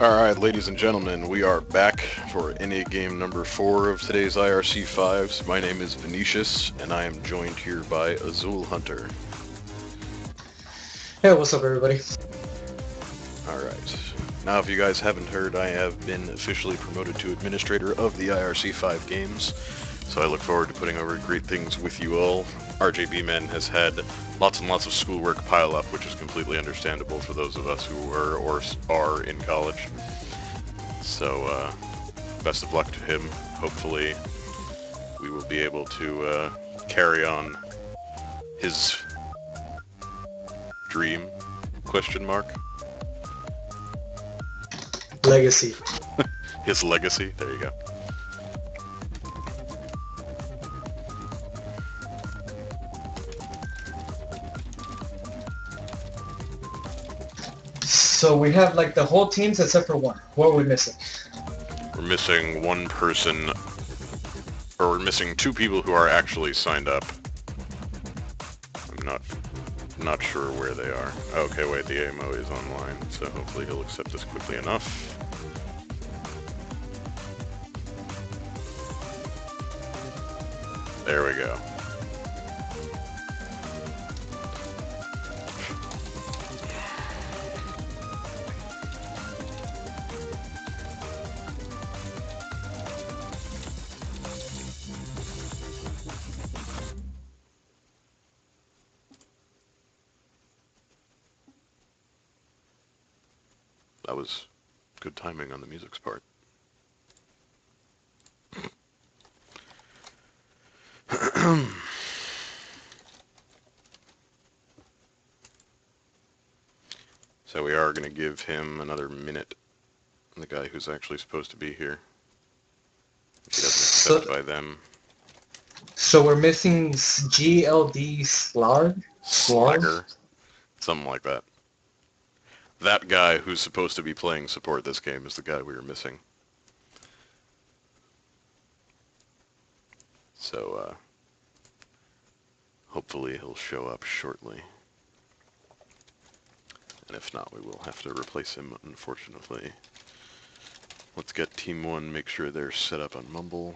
Alright, ladies and gentlemen, we are back for NA game number 4 of today's IRC 5s. My name is Venetius, and I am joined here by Azul Hunter. Hey, what's up, everybody? Alright. Now, if you guys haven't heard, I have been officially promoted to administrator of the IRC 5 games, so I look forward to putting over great things with you all. RJB Men has had lots and lots of schoolwork pile up, which is completely understandable for those of us who were or are in college. So, best of luck to him. Hopefully, we will be able to carry on his dream, question mark? Legacy. His legacy, there you go. So we have like the whole teams except for one. What are we missing? We're missing one person, or we're missing 2 people who are actually signed up. I'm not sure where they are. Okay, wait, the AMO is online, so hopefully he'll accept this quickly enough. There we go. That was good timing on the music's part. So we are going to give him another minute, the guy who's actually supposed to be here. If he doesn't accept by them. So we're missing GLD Slagger. Something like that. That guy who's supposed to be playing support this game is the guy we were missing. So, hopefully he'll show up shortly. And if not, we will have to replace him, unfortunately. Let's get Team 1, make sure they're set up on Mumble.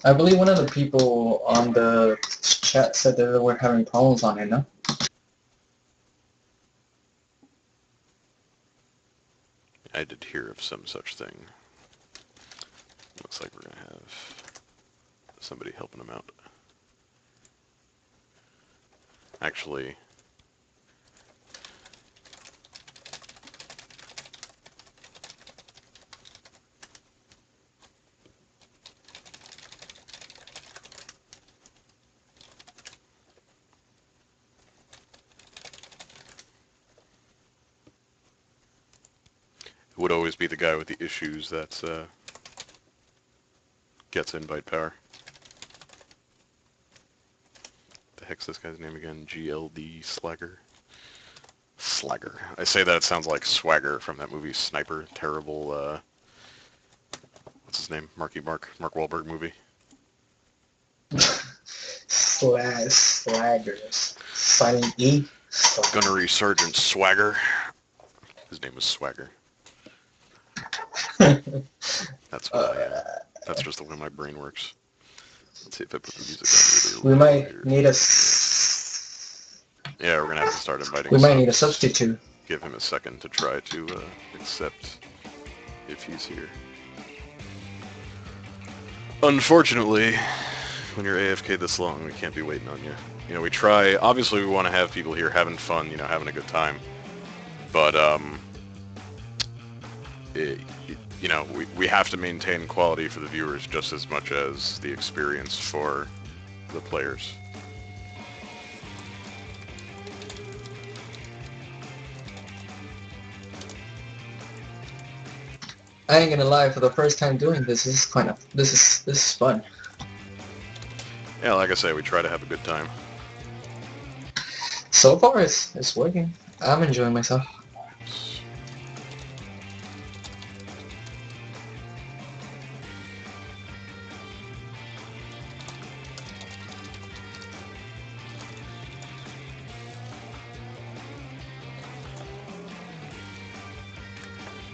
I believe one of the people on the chat said that they were having problems on it, no? I did hear of some such thing. Looks like we're going to have somebody helping them out. Actually, it would always be the guy with the issues that gets invite power. The heck's this guy's name again? GLD Slagger? Slagger. I say that it sounds like Swagger from that movie Sniper. Terrible, what's his name? Mark Wahlberg movie. Slaggers. Silent E. Gunnery Sergeant Swagger. His name was Swagger. That's what that's just the way my brain works. Let's see if I put the music on really We might here. need a... Yeah, we're going to have to start inviting We might subs. need a substitute. Give him a second to try to accept if he's here. Unfortunately, when you're AFK this long, we can't be waiting on you. You know, we try, obviously we want to have people here having fun, you know, having a good time. But, you know, we have to maintain quality for the viewers just as much as the experience for the players. I ain't gonna lie, for the first time doing this is this is fun. Yeah, like I say, we try to have a good time. So far, it's working. I'm enjoying myself.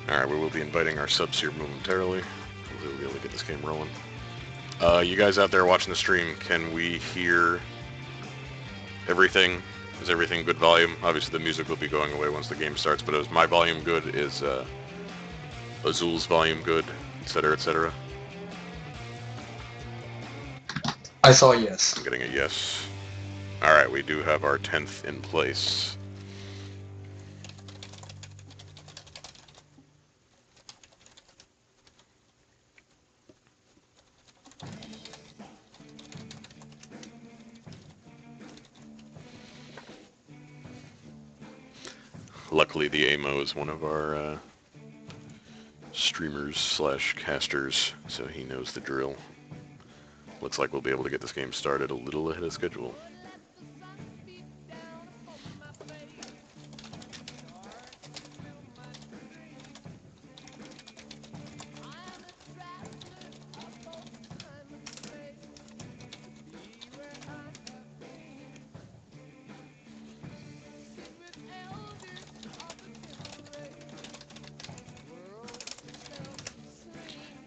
Alright, we will be inviting our subs here momentarily. We'll be able to get this game rolling. You guys out there watching the stream, can we hear everything? Is everything good volume? Obviously the music will be going away once the game starts, but is my volume good? Is Azul's volume good? Etc., etc.? I saw a yes. I'm getting a yes. Alright, we do have our 10th in place. Luckily, the AMO is one of our streamers slash casters, so he knows the drill. Looks like we'll be able to get this game started a little ahead of schedule.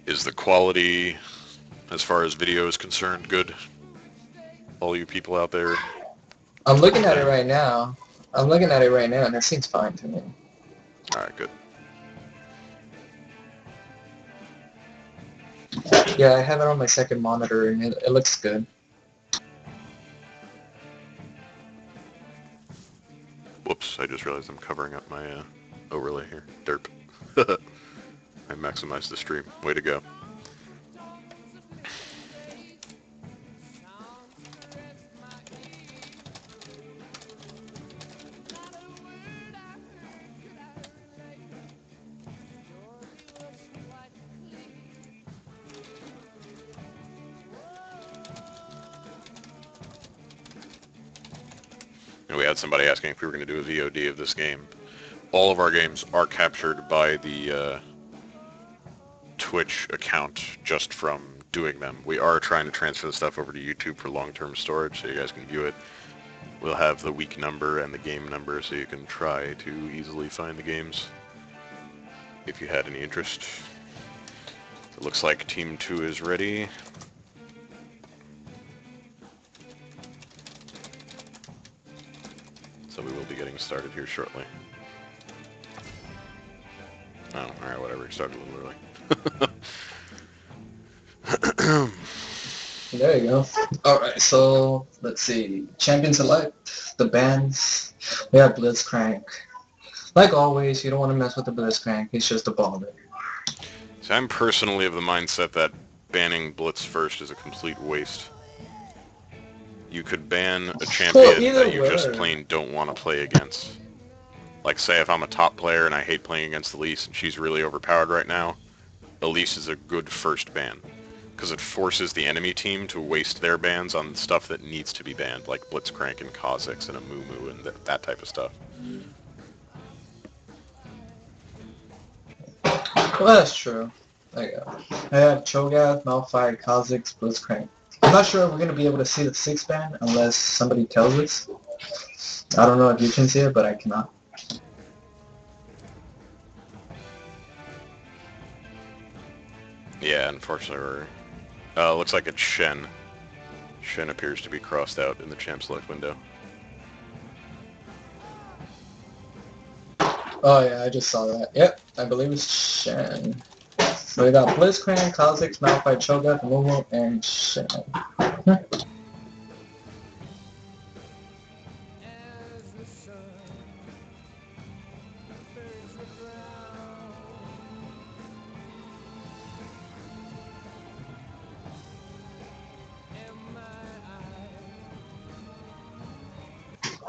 Is the quality, as far as video is concerned, good? All you people out there? I'm looking at it right now. I'm looking at it right now, and it seems fine to me. Alright, good. Yeah, I have it on my second monitor, and it looks good. Whoops, I just realized I'm covering up my overlay here. Derp. I maximized the stream. Way to go. And we had somebody asking if we were going to do a VOD of this game. All of our games are captured by the Twitch account just from doing them. We are trying to transfer the stuff over to YouTube for long-term storage so you guys can view it. We'll have the week number and the game number so you can try to easily find the games if you had any interest. It looks like Team 2 is ready. getting started here shortly. Oh, alright, whatever. He started a little early. There you go. Alright, so let's see. Champion select, the bands. We have Blitzcrank. Like always, you don't want to mess with the Blitzcrank. It's just a baller. So I'm personally of the mindset that banning Blitz first is a complete waste. You could ban a Well, champion either that you just way. plain don't want to play against. Like, say if I'm a top player and I hate playing against Elise and she's really overpowered right now, Elise is a good first ban. Because it forces the enemy team to waste their bans on stuff that needs to be banned, like Blitzcrank and Kha'Zix and a Moo and that type of stuff. Well, that's true. There you go. I have Cho'Gath, Malphite, Kha'Zix, Blitzcrank. I'm not sure if we're going to be able to see the 6-band unless somebody tells us. I don't know if you can see it, but I cannot. Yeah, unfortunately, looks like it's Shen. Shen appears to be crossed out in the champ select window. Oh yeah, I just saw that. Yep, I believe it's Shen. So we got Blitzcrank, Kha'Zix, Malphite, Cho'Gath, Mumu, and Shen.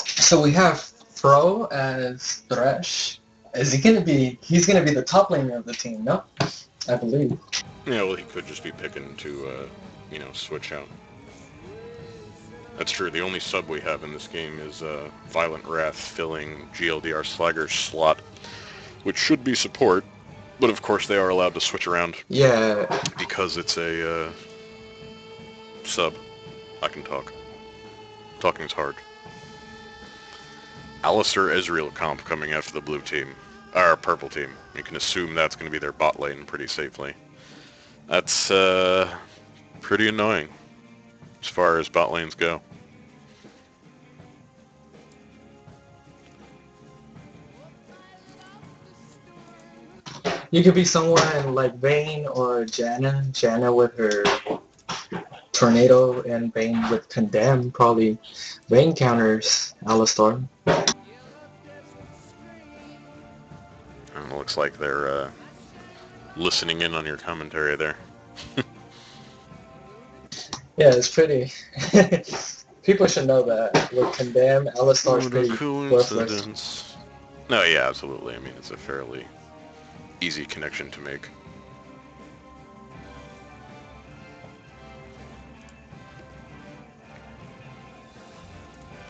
So we have Fro as Thresh. Is he gonna be? He's gonna be the top laner of the team, no? I believe. Yeah, well, he could just be picking to, switch out. That's true. The only sub we have in this game is Violent Wrath filling GLDR Slagger's slot, which should be support, but of course they are allowed to switch around. Yeah. Because it's a sub. I can talk. Talking's hard. Alistair Ezreal comp coming after the blue team. Or purple team. You can assume that's going to be their bot lane pretty safely. That's pretty annoying as far as bot lanes go. You could be someone like Vayne or Janna. Janna with her Tornado and Vayne with Condemn. Probably Vayne counters Alistar. And it looks like they're listening in on your commentary there. Yeah, it's pretty. People should know that. With Condemn, Alistar's What a pretty worthless. coincidence. No, yeah, absolutely. I mean, it's a fairly easy connection to make.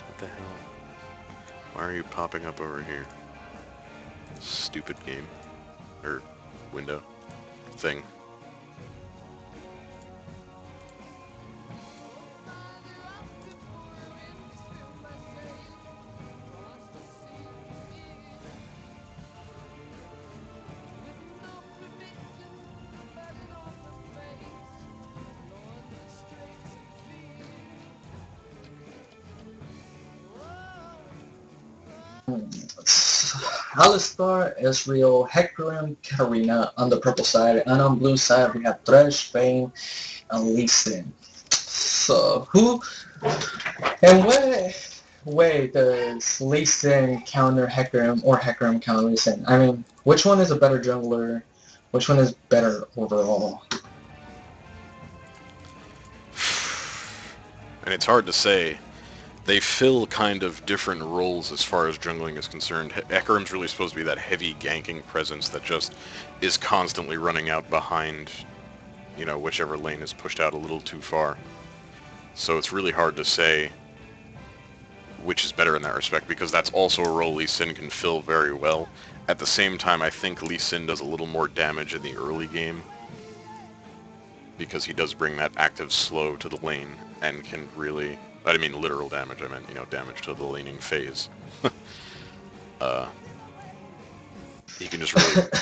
What the hell? Why are you popping up over here? Stupid game. Or window. Thing. Alistar, Ezreal, Hecarim, Katarina on the purple side, and on blue side we have Thresh, Vayne, and Lee Sin. So who and what way does Lee Sin counter Hecarim or Hecarim counter Lee Sin? I mean, which one is a better jungler? Which one is better overall? And it's hard to say. They fill kind of different roles as far as jungling is concerned. Hecarim's really supposed to be that heavy ganking presence that just is constantly running out behind, whichever lane is pushed out a little too far. So it's really hard to say which is better in that respect, because that's also a role Lee Sin can fill very well. At the same time, I think Lee Sin does a little more damage in the early game, because he does bring that active slow to the lane and can really... I didn't mean literal damage, I meant, damage to the laning phase. He can just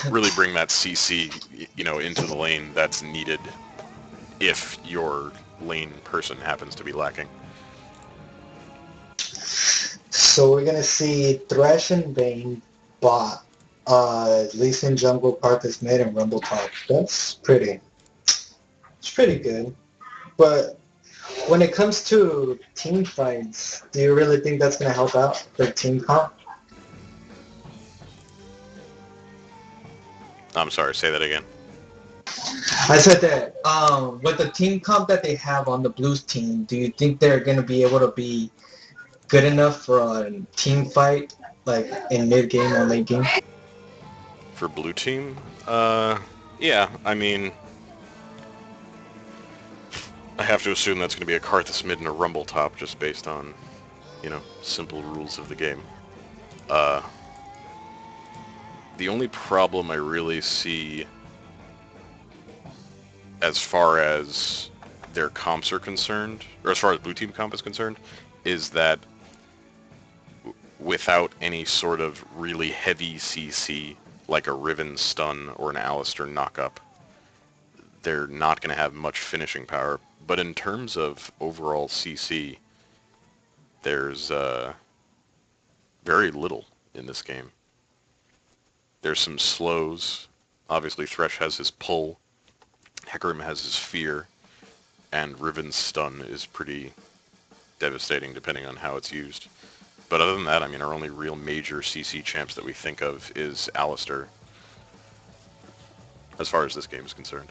really bring that CC, into the lane that's needed if your lane person happens to be lacking. So we're gonna see Thresh and Vayne bot, Lee Sin jungle, Parthas mid, and Rumble top. It's pretty good. But when it comes to team fights, do you really think that's gonna help out the team comp? I'm sorry, say that again. I said that with the team comp that they have on the Blues team, do you think they're gonna be able to be good enough for a team fight, like in mid game or late game? For blue team, yeah, I mean, I have to assume that's going to be a Karthus mid and a Rumble top just based on, simple rules of the game. Uh, the only problem I really see as far as their comps are concerned, or as far as blue team comp is concerned, is that without any sort of really heavy CC, like a Riven stun or an Alistair knock-up, they're not going to have much finishing power. But in terms of overall CC, there's very little in this game. There's some slows. Obviously, Thresh has his pull, Hecarim has his fear, and Riven's stun is pretty devastating depending on how it's used. But other than that, I mean, our only real major CC champs that we think of is Alistair, as far as this game is concerned.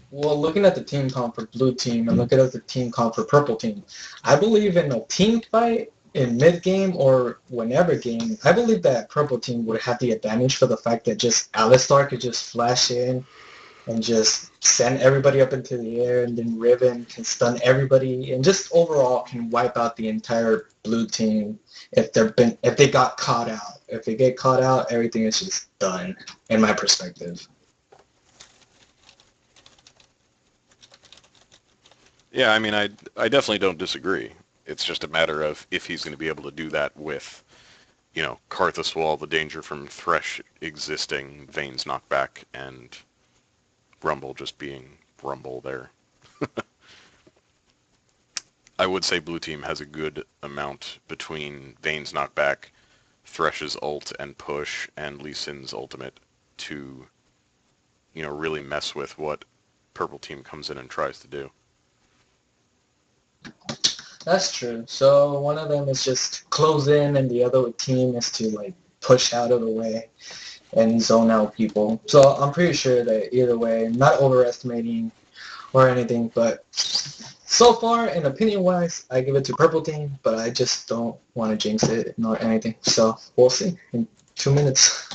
Well, looking at the team comp for blue team and looking at the team comp for purple team, I believe in a team fight in mid game or whenever game, I believe that purple team would have the advantage for the fact that just Alistar could just flash in and just send everybody up into the air, and then Riven can stun everybody and just overall can wipe out the entire blue team if they got caught out. If they get caught out, everything is just done in my perspective. Yeah, I mean, I definitely don't disagree. It's just a matter of if he's going to be able to do that with, Karthus Wall, the danger from Thresh existing, Vayne's knockback, and Rumble just being Rumble there. I would say blue team has a good amount between Vayne's knockback, Thresh's ult and push, and Lee Sin's ultimate to, really mess with what purple team comes in and tries to do. That's true. So one of them is just close in, and the other team is to like push out of the way and zone out people. So I'm pretty sure that either way, not overestimating or anything, but so far, in opinion-wise, I give it to purple team, but I just don't want to jinx it nor anything. So we'll see in 2 minutes.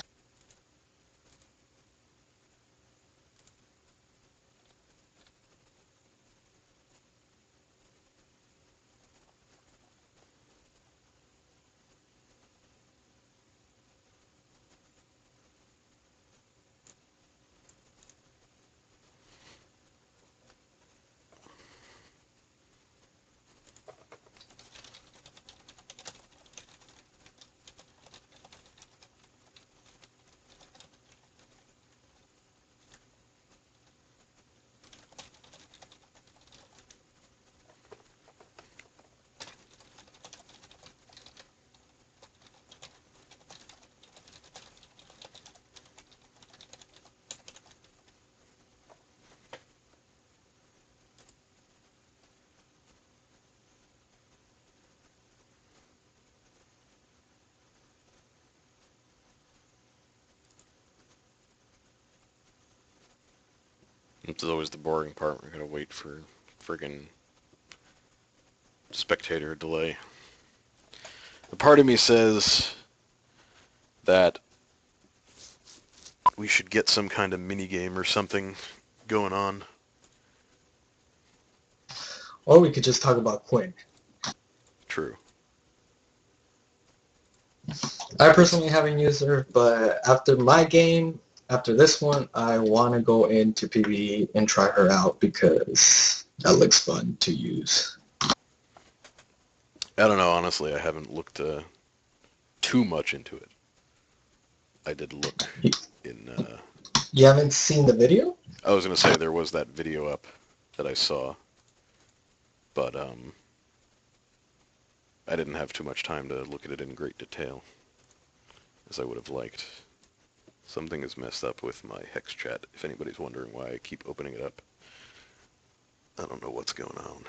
It's always the boring part. We're going to wait for friggin' spectator delay. A part of me says that we should get some kind of mini game or something going on. Or we could just talk about Quinn. True. I personally haven't used her, but after my game, after this one, I want to go into PvE and try her out because that looks fun to use. I don't know, honestly. I haven't looked too much into it. I did look in... You haven't seen the video? I was going to say there was that video up that I saw. But, I didn't have too much time to look at it in great detail, as I would have liked. Something is messed up with my hex chat, if anybody's wondering why I keep opening it up. I don't know what's going on.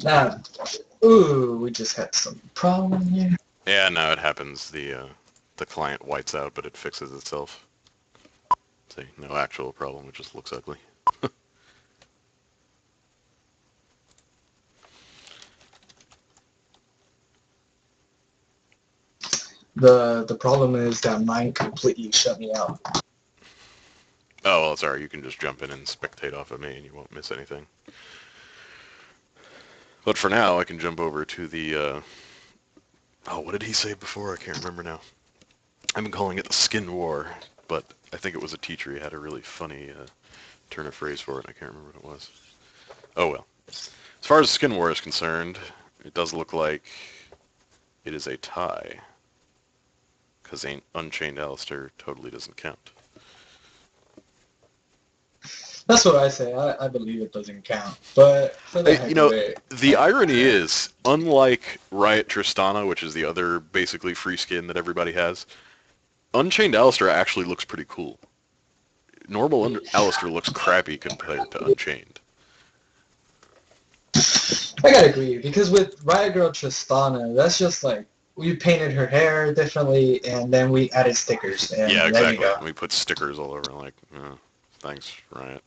Nah. Ooh, we just had some problem here. Yeah, no, it happens. The client whites out, but it fixes itself. See, no actual problem. It just looks ugly. The problem is that mine completely shut me out. Oh, well, sorry. You can just jump in and spectate off of me, and you won't miss anything. But for now, I can jump over to the, oh, what did he say before? I can't remember now. I've been calling it the skin war, but I think it was a teacher. He had a really funny turn of phrase for it. I can't remember what it was. Oh, well. As far as skin war is concerned, it does look like it is a tie, because Unchained Alistair totally doesn't count. That's what I say. I believe it doesn't count. But for the heck of it, the irony is, unlike Riot Tristana, which is the other basically free skin that everybody has, Unchained Alistair actually looks pretty cool. Normal Alistair looks crappy compared to Unchained. I gotta agree, because with Riot Girl Tristana, that's just like, we painted her hair differently, and then we added stickers, and Yeah, there exactly. you go. We put stickers all over, like, thanks, Riot.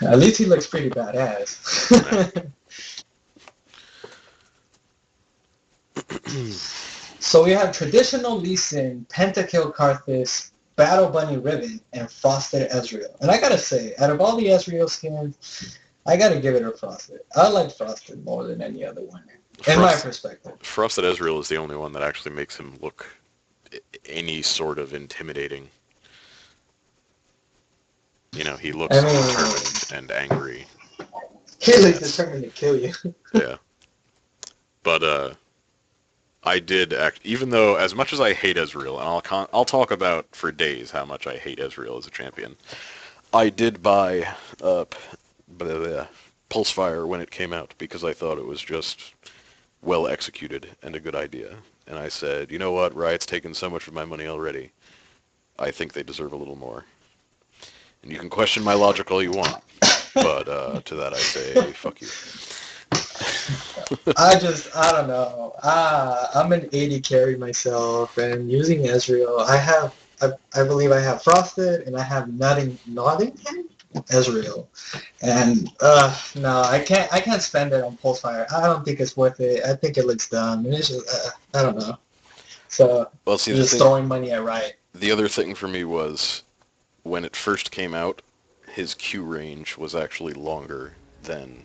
At least he looks pretty badass. So we have traditional Lee Sin, Pentakill Karthus, Battle Bunny Riven, and Frosted Ezreal. And I gotta say, out of all the Ezreal skins, I gotta give it a Frosted. I like Frosted more than any other one, in my perspective. Frosted Ezreal is the only one that actually makes him look any sort of intimidating. You know, he looks determined and angry. He looks determined to kill you. Yeah. But, I did even though, as much as I hate Ezreal, and I'll talk about for days how much I hate Ezreal as a champion, I did buy Pulsefire when it came out because I thought it was just well executed and a good idea. And I said, you know what, Riot's taken so much of my money already. I think they deserve a little more. And you can question my logic all you want, but to that I say, fuck you. I don't know. I'm an 80 carry myself, and using Ezreal, I believe I have Frosted, and I have Nottingham Ezreal, and no, I can't spend it on Pulsefire. I don't think it's worth it. I think it looks dumb, and it's just, I don't know. So, well, see, just throwing money at Riot. The other thing for me was, when it first came out, his Q range was actually longer than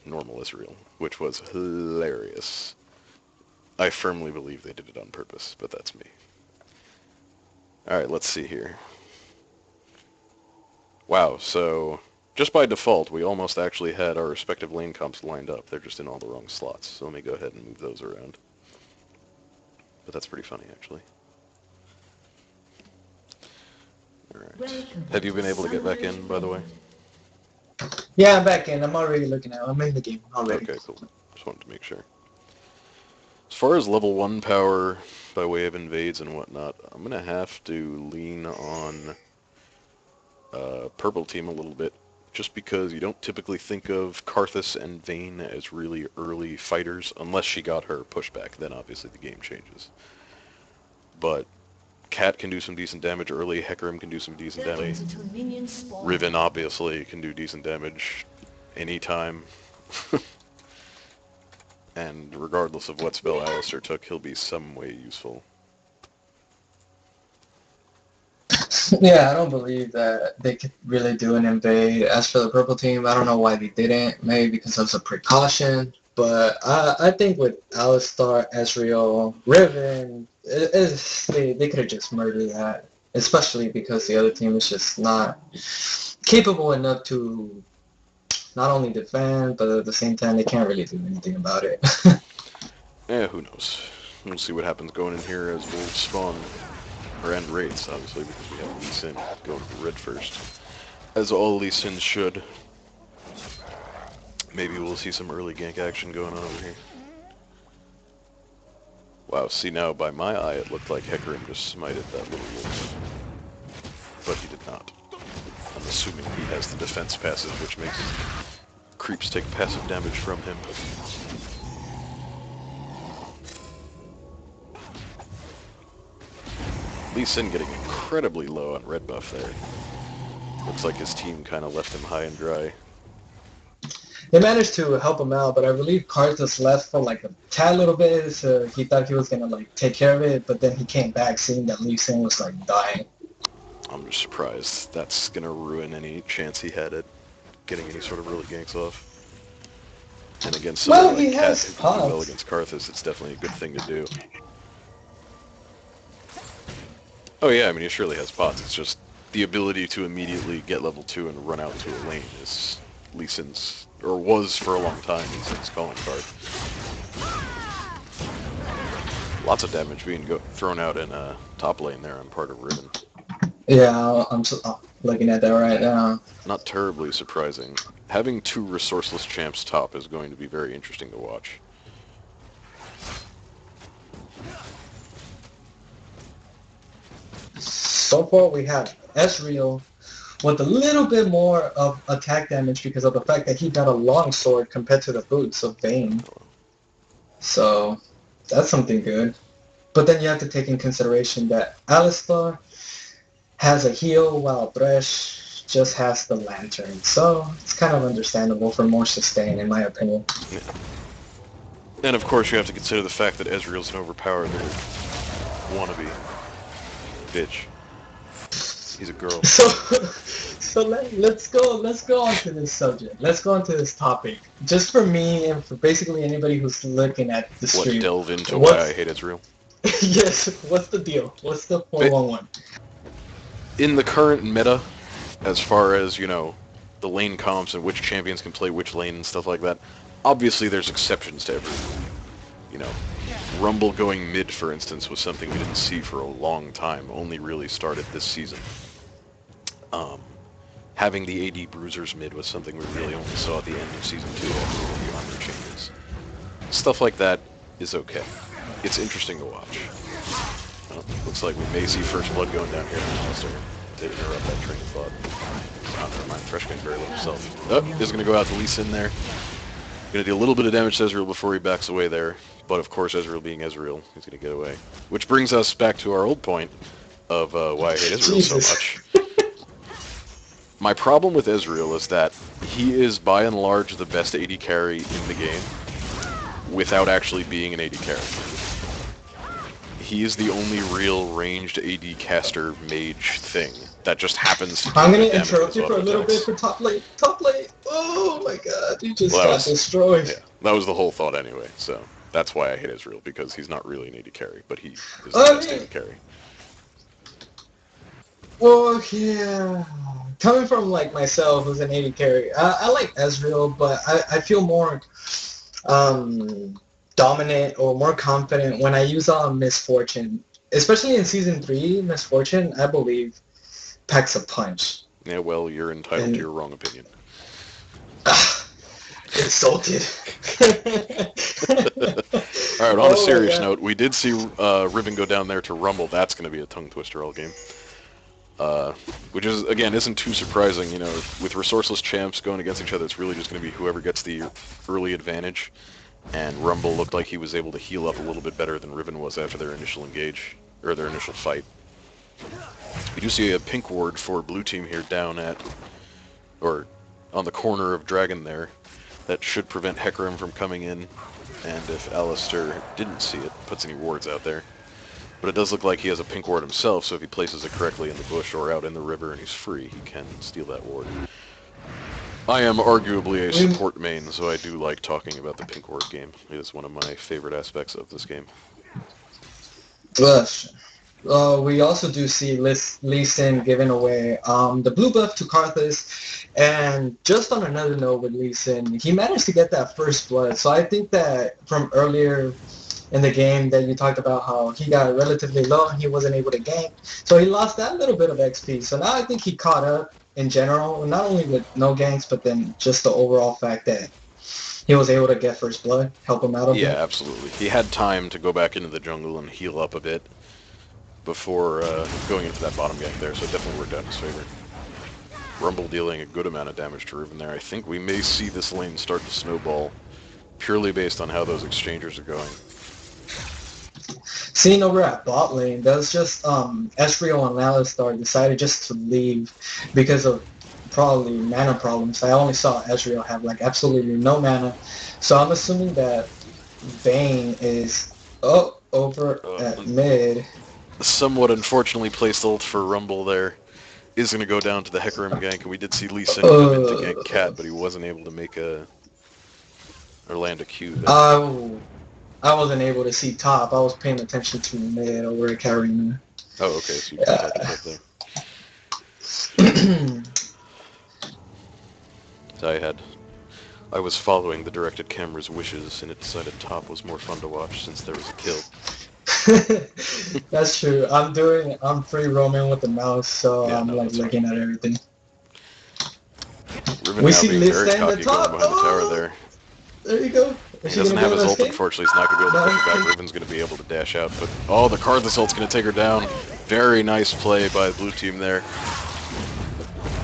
normal Ezreal, which was hilarious. I firmly believe they did it on purpose, but that's me. Alright, let's see here. Wow, so just by default, we almost actually had our respective lane comps lined up. They're just in all the wrong slots, so let me go ahead and move those around. But that's pretty funny, actually. Alright. Have you been able to get back in, by the way? Yeah, I'm back in. I'm already looking at it. I'm in the game already. Okay, cool. Just wanted to make sure. As far as level 1 power by way of invades and whatnot, I'm going to have to lean on Purple Team a little bit, just because you don't typically think of Karthus and Vayne as really early fighters, unless she got her pushback, then obviously the game changes. But Cat can do some decent damage early, Hecarim can do some decent damage, Riven obviously can do decent damage anytime. And regardless of what spell Alistair took, he'll be some way useful. Yeah, I don't believe that they could really do an invade. As for the purple team, I don't know why they didn't. Maybe because of some precaution. But I think with Alistar, Ezreal, Riven, they could have just murdered that. Especially because the other team is just not capable enough to not only defend, but at the same time they can't really do anything about it. Who knows. We'll see what happens going in here as we'll spawn. or end Wraiths, obviously, because we have Lee Sin going for red first. As all Lee Sins should. Maybe we'll see some early gank action going on over here. Wow, see now, by my eye, it looked like Hecarim just smited that little wolf. But he did not. I'm assuming he has the defense passive, which makes creeps take passive damage from him. Lee Sin getting incredibly low on red buff there. Looks like his team kind of left him high and dry. They managed to help him out, but I believe Karthus left for like a tad little bit, so he thought he was gonna like take care of it, but then he came back seeing that Lee Sin was like dying. I'm just surprised. That's gonna ruin any chance he had at getting any sort of early ganks off. And against someone like Cat who can do well against Karthus, it's definitely a good thing to do. Oh yeah, I mean he surely has pots. It's just the ability to immediately get level 2 and run out to a lane is Lee Sin's, or was for a long time, Lee Sin's calling card. Lots of damage being thrown out in top lane there on part of Riven. Yeah, I'm looking at that right now. Not terribly surprising. Having 2 resourceless champs top is going to be very interesting to watch. So far we have Ezreal with a little bit more of attack damage because of the fact that he got a long sword compared to the boots of Vayne. So that's something good. But then you have to take in consideration that Alistar has a heal while Thresh just has the lantern. So it's kind of understandable for more sustain in my opinion. Yeah. And of course you have to consider the fact that Ezreal's an overpowered wannabe bitch. He's a girl. So let's go on to this subject. Let's go on to this topic. Just for me and for basically anybody who's looking at the stream. What, delve into why I hate Ezreal? Yes, what's the deal? What's the 411? In the current meta, as far as, you know, the lane comps and which champions can play which lane and stuff like that, obviously there's exceptions to every rule. You know, Rumble going mid, for instance, was something we didn't see for a long time, only really started this season. Having the AD Bruisers mid was something we really only saw at the end of Season 2 after the armor changes. Stuff like that is okay. It's interesting to watch. Well, looks like we may see First Blood going down here in Alistair to interrupt that train of thought. Oh, never mind, Thresh getting very low himself. Oh, is going to go out to Lee Sin there. Going to do a little bit of damage to Ezreal before he backs away there. But of course, Ezreal being Ezreal, he's going to get away. Which brings us back to our old point of why I hate Ezreal so much. My problem with Ezreal is that he is by and large the best AD carry in the game without actually being an AD carry. He is the only real ranged AD caster mage thing that just happens to do I'm going to damage interrupt with you for a auto little bit attacks. for top lane. Top lane! Oh my god, you just Well, got destroyed. Yeah, that was the whole thought anyway, so that's why I hate Ezreal, because he's not really an AD carry, but he is the best AD carry. Well, yeah. Coming from like myself, who's an AD carry, I like Ezreal, but I feel more dominant or more confident when I use Misfortune. Especially in Season 3, Misfortune, I believe, packs a punch. Yeah, well, you're entitled to your wrong opinion. Insulted. Alright, on a serious note, we did see Riven go down there to Rumble. That's going to be a tongue twister all game. Which is, again, isn't too surprising. You know, with resourceless champs going against each other, it's really just going to be whoever gets the early advantage. And Rumble looked like he was able to heal up a little bit better than Riven was after their initial engage, or their initial fight. We do see a pink ward for blue team here down at, or on the corner of Dragon there. That should prevent Hecarim from coming in, and if Alistair didn't see it, puts any wards out there. But it does look like he has a pink ward himself, so if he places it correctly in the bush or out in the river and he's free, he can steal that ward. I am arguably a support main, so I do like talking about the pink ward game. It is one of my favorite aspects of this game. We also do see Lee Sin giving away the blue buff to Karthus, and just on another note with Lee Sin, he managed to get that first blood, so I think that from earlier in the game that you talked about how he got relatively low and he wasn't able to gank. So he lost that little bit of XP. So now I think he caught up in general, not only with no ganks, but then just the overall fact that he was able to get first blood, help him out a Yeah, bit. absolutely. He had time to go back into the jungle and heal up a bit before going into that bottom gank there, so it definitely worked out in his favor. Rumble dealing a good amount of damage to Riven there. I think we may see this lane start to snowball purely based on how those exchangers are going. Seeing over at bot lane, that's just Ezreal and Alistar decided just to leave because of probably mana problems. I only saw Ezreal have like absolutely no mana, so I'm assuming that Vayne is over at mid. Somewhat unfortunately placed ult for Rumble there. Is going to go down to the Hecarim gank, and we did see Lee Sin come in to gank Cat, but he wasn't able to make or land a Q there. I wasn't able to see top. I was paying attention to mid over at Karina. Oh, okay, so you can talk us up there. I was following the directed camera's wishes, and it decided top was more fun to watch since there was a kill. That's true. I'm free roaming with the mouse, so Yeah, I'm like looking at everything. Riven now being very cocky going behind the tower there. There you go. He doesn't have his ult, unfortunately. He's not going to be able to push it back. Riven's going to be able to dash out, but oh, the Karthus ult's going to take her down. Very nice play by the blue team there.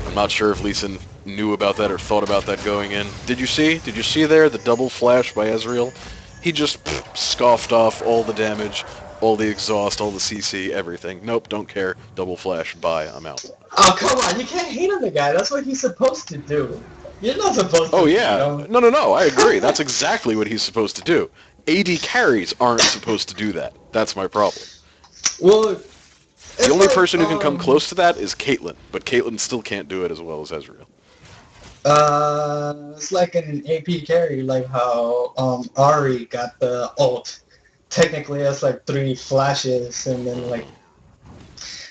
I'm not sure if Lee Sin knew about that or thought about that going in. Did you see there the double flash by Ezreal? He just scoffed off all the damage, all the exhaust, all the CC, everything. Nope, don't care. Double flash, bye, I'm out. Oh, come on, you can't hate on the guy. That's what he's supposed to do. You're not supposed to. Oh, yeah. No, I agree. That's exactly what he's supposed to do. AD carries aren't supposed to do that. That's my problem. Well, the only person who can come close to that is Caitlyn, but Caitlyn still can't do it as well as Ezreal. It's like an AP carry, like how Ari got the ult. Technically, that's like 3 flashes, and then like,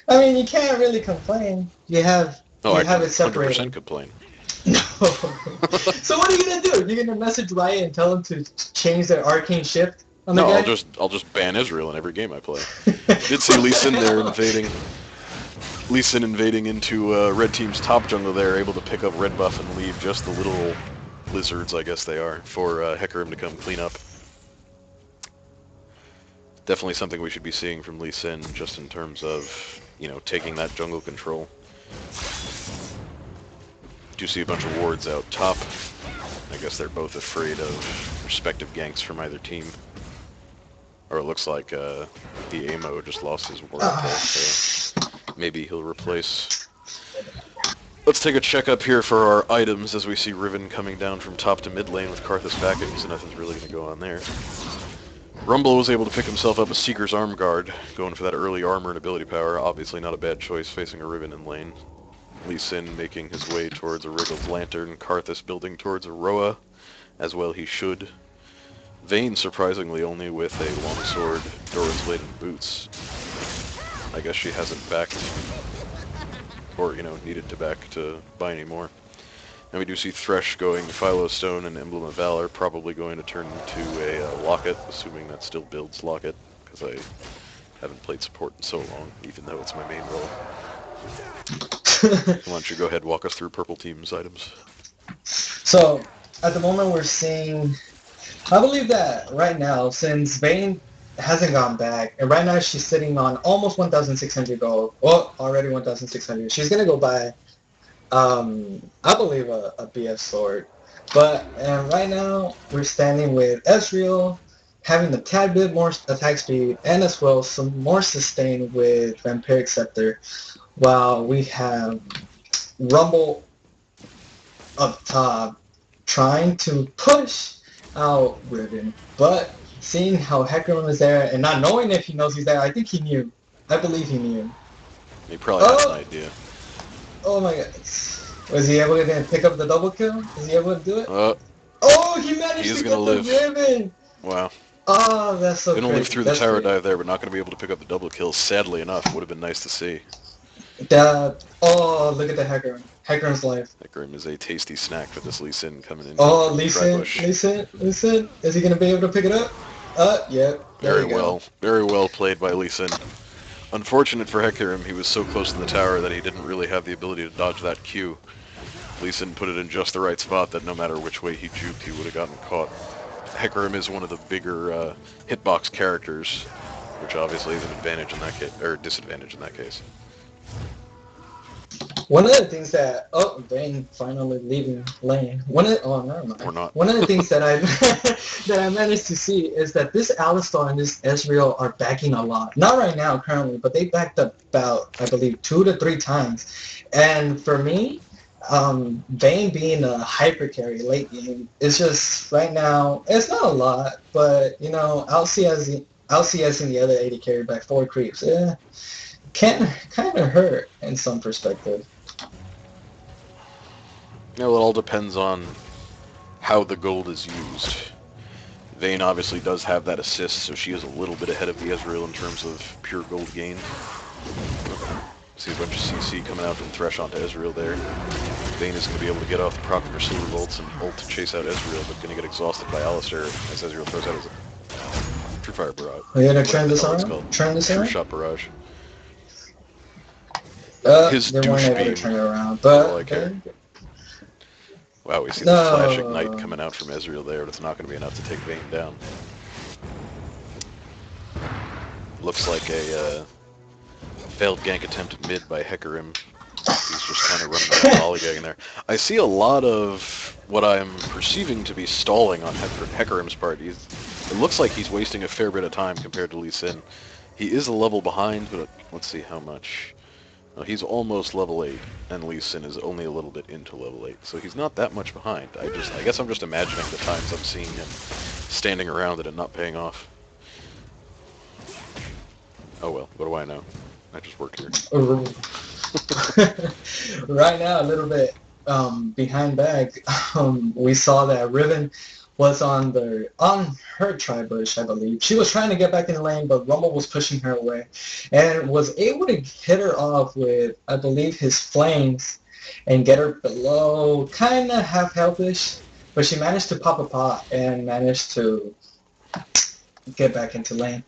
I mean, you can't really complain. You have it separated. 100% complain. No. So what are you gonna do? You're gonna message Riot and tell them to change their arcane shift on the guy? I'll just ban Israel in every game I play. Did see Lee Sin there invading. Lee Sin invading into red team's top jungle there, able to pick up red buff and leave just the little lizards, I guess they are, for Hecarim to come clean up. Definitely something we should be seeing from Lee Sin, just in terms of, taking that jungle control. Do see a bunch of wards out top. I guess they're both afraid of respective ganks from either team. Or it looks like the Amo just lost his ward, so maybe he'll replace. Let's take a check up here for our items as we see Riven coming down from top to mid lane with Karthus backing, so nothing's really going to go on there. Rumble was able to pick himself up a Seeker's Arm Guard, going for that early armor and ability power. Obviously not a bad choice facing a Riven in lane. Lee Sin making his way towards a Wriggled Lantern, Karthus building towards a Roa, as well he should. Vayne surprisingly only with a longsword, Doran's Blade, and boots. I guess she hasn't backed, or, needed to back to buy any more. And we do see Thresh going Philo Stone and Emblem of Valor, probably going to turn into a Locket, assuming that still builds Locket, because I haven't played support in so long, even though it's my main role. Why don't you go ahead and walk us through Purple Team's items? So, at the moment we're seeing, I believe that right now, since Vayne hasn't gone back, and right now she's sitting on almost 1,600 gold, well, already 1,600, she's going to go buy, I believe a BF sword. But right now, we're standing with Ezreal, having a tad bit more attack speed, and as well some more sustain with Vampiric Scepter, while we have Rumble up top trying to push out Riven. But seeing how Hecarim is there and not knowing if he knows he's there, I think he knew. I believe he knew. He probably had an idea. Oh my god. Was he able to pick up the double kill? Was he able to do it? He managed to get the Riven! Wow. Oh, that's so crazy. Gonna live through the tower dive there, but not going to be able to pick up the double kill. Sadly enough, would have been nice to see. Look at the Hecarim. Hecarim's life. Hecarim is a tasty snack for this Lee Sin coming in. Oh, Lee Sin. Is he going to be able to pick it up? Yep. There you go. Very well played by Lee Sin. Unfortunate for Hecarim, he was so close to the tower that he didn't really have the ability to dodge that Q. Lee Sin put it in just the right spot that no matter which way he juked, he would have gotten caught. Hecarim is one of the bigger hitbox characters, which obviously is an advantage in that case, or disadvantage in that case. One of the things that Vayne finally leaving lane. Never mind. Or not. One of the things that I that I managed to see is that this Alistar and this Ezreal are backing a lot. Not right now currently, but they backed up about I believe 2 to 3 times. And for me, Vayne being a hyper carry late game is just right now. It's not a lot, but you know, LCSing the other 80 carry by 4 creeps. Kind of hurt in some perspective. Yeah, well, it all depends on how the gold is used. Vayne obviously does have that assist, so she is a little bit ahead of the Ezreal in terms of pure gold gain. See a bunch of CC coming out from Thresh onto Ezreal there. Vayne is going to be able to get off the proper Silver Bolts and ult to chase out Ezreal, but going to get exhausted by Alistar as Ezreal throws out his True Fire Barrage. Are you going to turn this on? Turn this True on? Shot Barrage. His they weren't able to turn it around, but... Wow, we see the Flash Ignite coming out from Ezreal there, but it's not going to be enough to take Vayne down. Looks like a failed gank attempt at mid by Hecarim. He's just kind of running around lollygagging there. I see a lot of what I'm perceiving to be stalling on Hecarim's part. It looks like he's wasting a fair bit of time compared to Lee Sin. He is a level behind, but let's see how much. He's almost level 8, and Lee Sin is only a little bit into level 8, so he's not that much behind. I guess I'm just imagining the times I'm seeing him standing around it and not paying off. Oh well, what do I know? I just work here. Right now, a little bit behind bag. We saw that Riven was on her tri-bush, I believe. She was trying to get back in the lane, but Rumble was pushing her away, and was able to hit her off with, I believe, his flames, and get her below, kind of half healthish. But she managed to pop a pot and managed to get back into lane.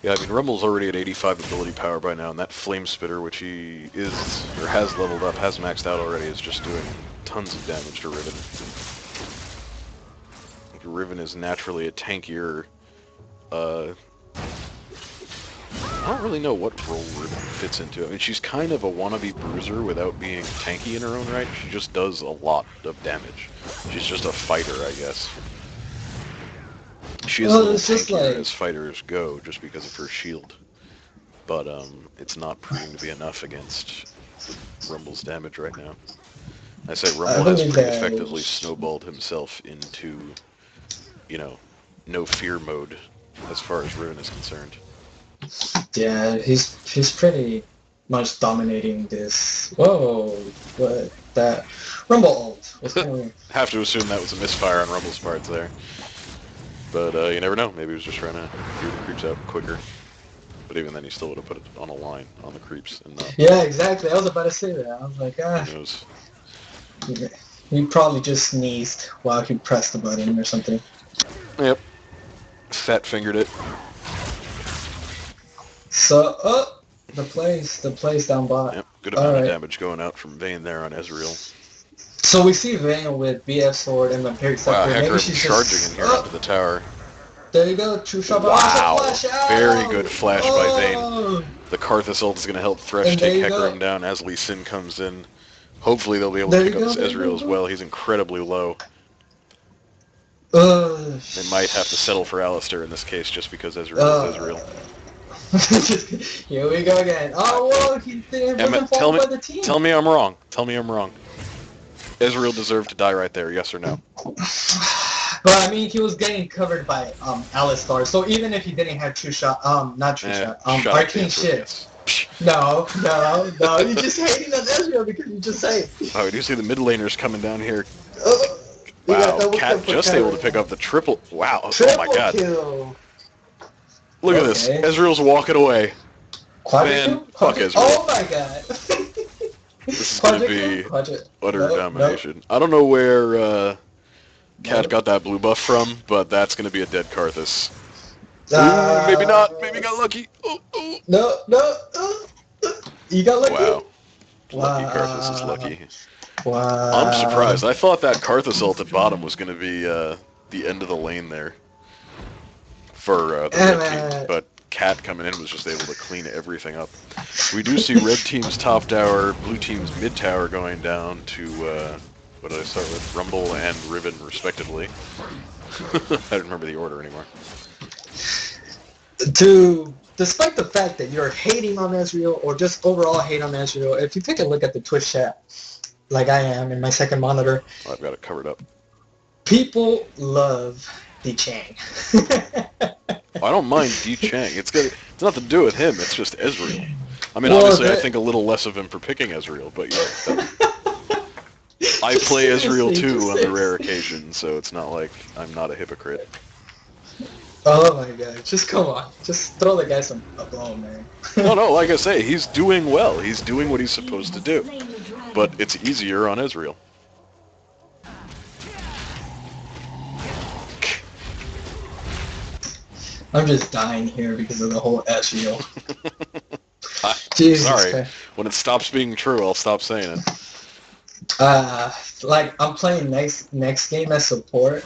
Yeah, I mean, Rumble's already at 85 ability power by now, and that Flame Spitter, which he is, or has leveled up, has maxed out already, is just doing tons of damage to Riven. Riven is naturally a tankier, I don't really know what role Riven fits into. I mean, she's kind of a wannabe bruiser without being tanky in her own right. She just does a lot of damage. She's just a fighter, I guess. She is a little tankier as fighters go, just because of her shield. But, it's not proving to be enough against Rumble's damage right now. I say Rumble has pretty effectively snowballed himself into, you know, no fear mode as far as Riven is concerned. Yeah, he's pretty much dominating this. Whoa, what that Rumble ult was kind of... Have to assume that was a misfire on Rumble's part there. But you never know. Maybe he was just trying to clear the creeps out quicker. But even then, he still would have put it on a line on the creeps. And not... Yeah, exactly. I was about to say that. I was like, Who knows? He probably just sneezed while he pressed the button or something. Yep. Fat fingered it. So, the plays down bot. Yep. Good amount of damage going out from Vayne there on Ezreal. So we see Vayne with BF sword and Vampiric Scepter. Wow, Hecarim charging in here onto the tower. There you go, true shot. Wow, very good flash by Vayne. The Karthus ult is going to help Thresh take Hecarim down as Lee Sin comes in. Hopefully they'll be able to pick up this Ezreal as well. He's incredibly low. They might have to settle for Alistar in this case just because Ezreal is Ezreal. Here we go again. Oh, well, he didn't fall by the team. Tell me I'm wrong. Tell me I'm wrong. Ezreal deserved to die right there, yes or no? But I mean, he was getting covered by Alistar, so even if he didn't have true shot, not true shot, arcane shift. No, you're just hating on Ezreal because you just say. Oh, we do see the mid laners coming down here. Wow, Cat just able to pick up the triple. Wow, oh my god. Kill. Look at this. Ezreal's walking away. Man, fuck Ezreal. Oh my god. This is going to be utter domination. I don't know where Cat got that blue buff from, but that's going to be a dead Karthus. Ooh, maybe not. Maybe got lucky. Oh, oh. No, no. You got lucky? Wow. Lucky Karthus is Wow. lucky. I'm Wow. surprised. I thought that Karthus ult at bottom was going to be the end of the lane there for the red team, Man. but Cat coming in was just able to clean everything up. We do see red team's top tower, blue team's mid tower going down to, what did I start with? Rumble and Riven, respectively. I don't remember the order anymore. Despite the fact that you're hating on Ezreal or just overall hate on Ezreal, if you take a look at the Twitch chat, like I am in my second monitor, Oh, I've got it covered up. people love the Chang. I don't mind D Chang. It's nothing to do with him. It's just Ezreal. I mean, Well, obviously, I think a little less of him for picking Ezreal, but I play Ezreal too on the rare occasion, so it's not like I'm not a hypocrite. Oh my god, just come on. Just throw the guy a bone, man. No, like I say, he's doing well. He's doing what he's supposed to do. But it's easier on Ezreal. I'm just dying here because of the whole Ezreal. Sorry. Christ. When it stops being true, I'll stop saying it. Like, I'm playing next game as support,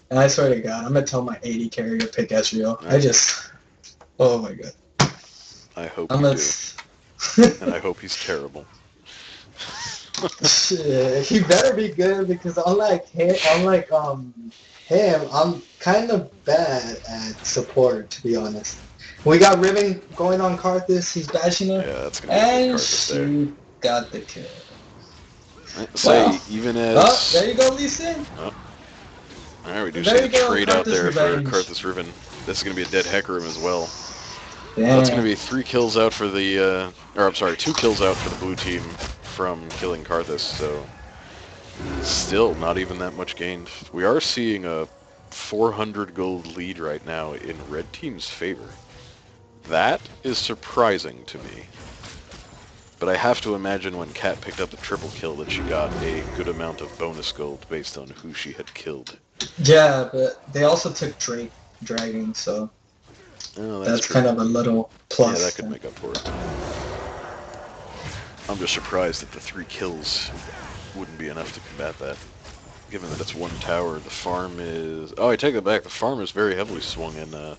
and I swear to God, I'm going to tell my 80 carry to pick Ezreal. Right. Oh my god. I hope you do. And I hope he's terrible. Shit, he better be good because unlike him, I'm kind of bad at support, to be honest. We got Riven going on Karthus, he's bashing her, Yeah, that's gonna be a good Karthus there. And she got the kill. Say, even as... Oh, there you go, Lee Sin. Oh. Alright, we do see a trade out there for Karthus Riven. This is gonna be a dead Hecarim as well. Damn. That's gonna be 3 kills out for the, 2 kills out for the blue team from killing Karthus, so still not even that much gained. We are seeing a 400 gold lead right now in red team's favor. That is surprising to me. But I have to imagine when Cat picked up the triple kill that she got a good amount of bonus gold based on who she had killed. Yeah, but they also took Dragon, so that's kind of a little plus. Yeah, that could make up for it. I'm just surprised that the 3 kills wouldn't be enough to combat that. Given that it's 1 tower, the farm is... Oh, I take that back. The farm is very heavily swung in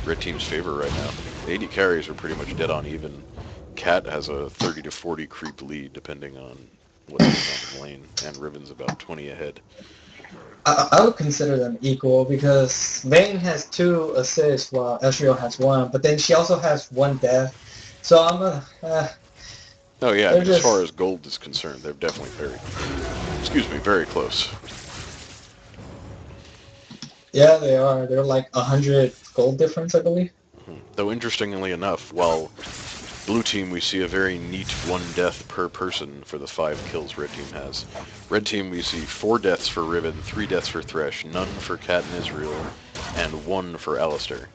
red team's favor right now. 80 carries are pretty much dead on even. Cat has a 30 to 40 creep lead depending on what's going on in lane, and Riven's about 20 ahead. I would consider them equal because Vayne has 2 assists while Ezreal has 1, but then she also has 1 death. So I'm Oh yeah, I mean, as far as gold is concerned, they're definitely very close. Yeah, they are. They're like 100 gold difference, I believe. Though interestingly enough, while blue team we see a very neat 1 death per person for the 5 kills red team has. Red team we see 4 deaths for Riven, 3 deaths for Thresh, none for Cat and Ezreal, and 1 for Alistar.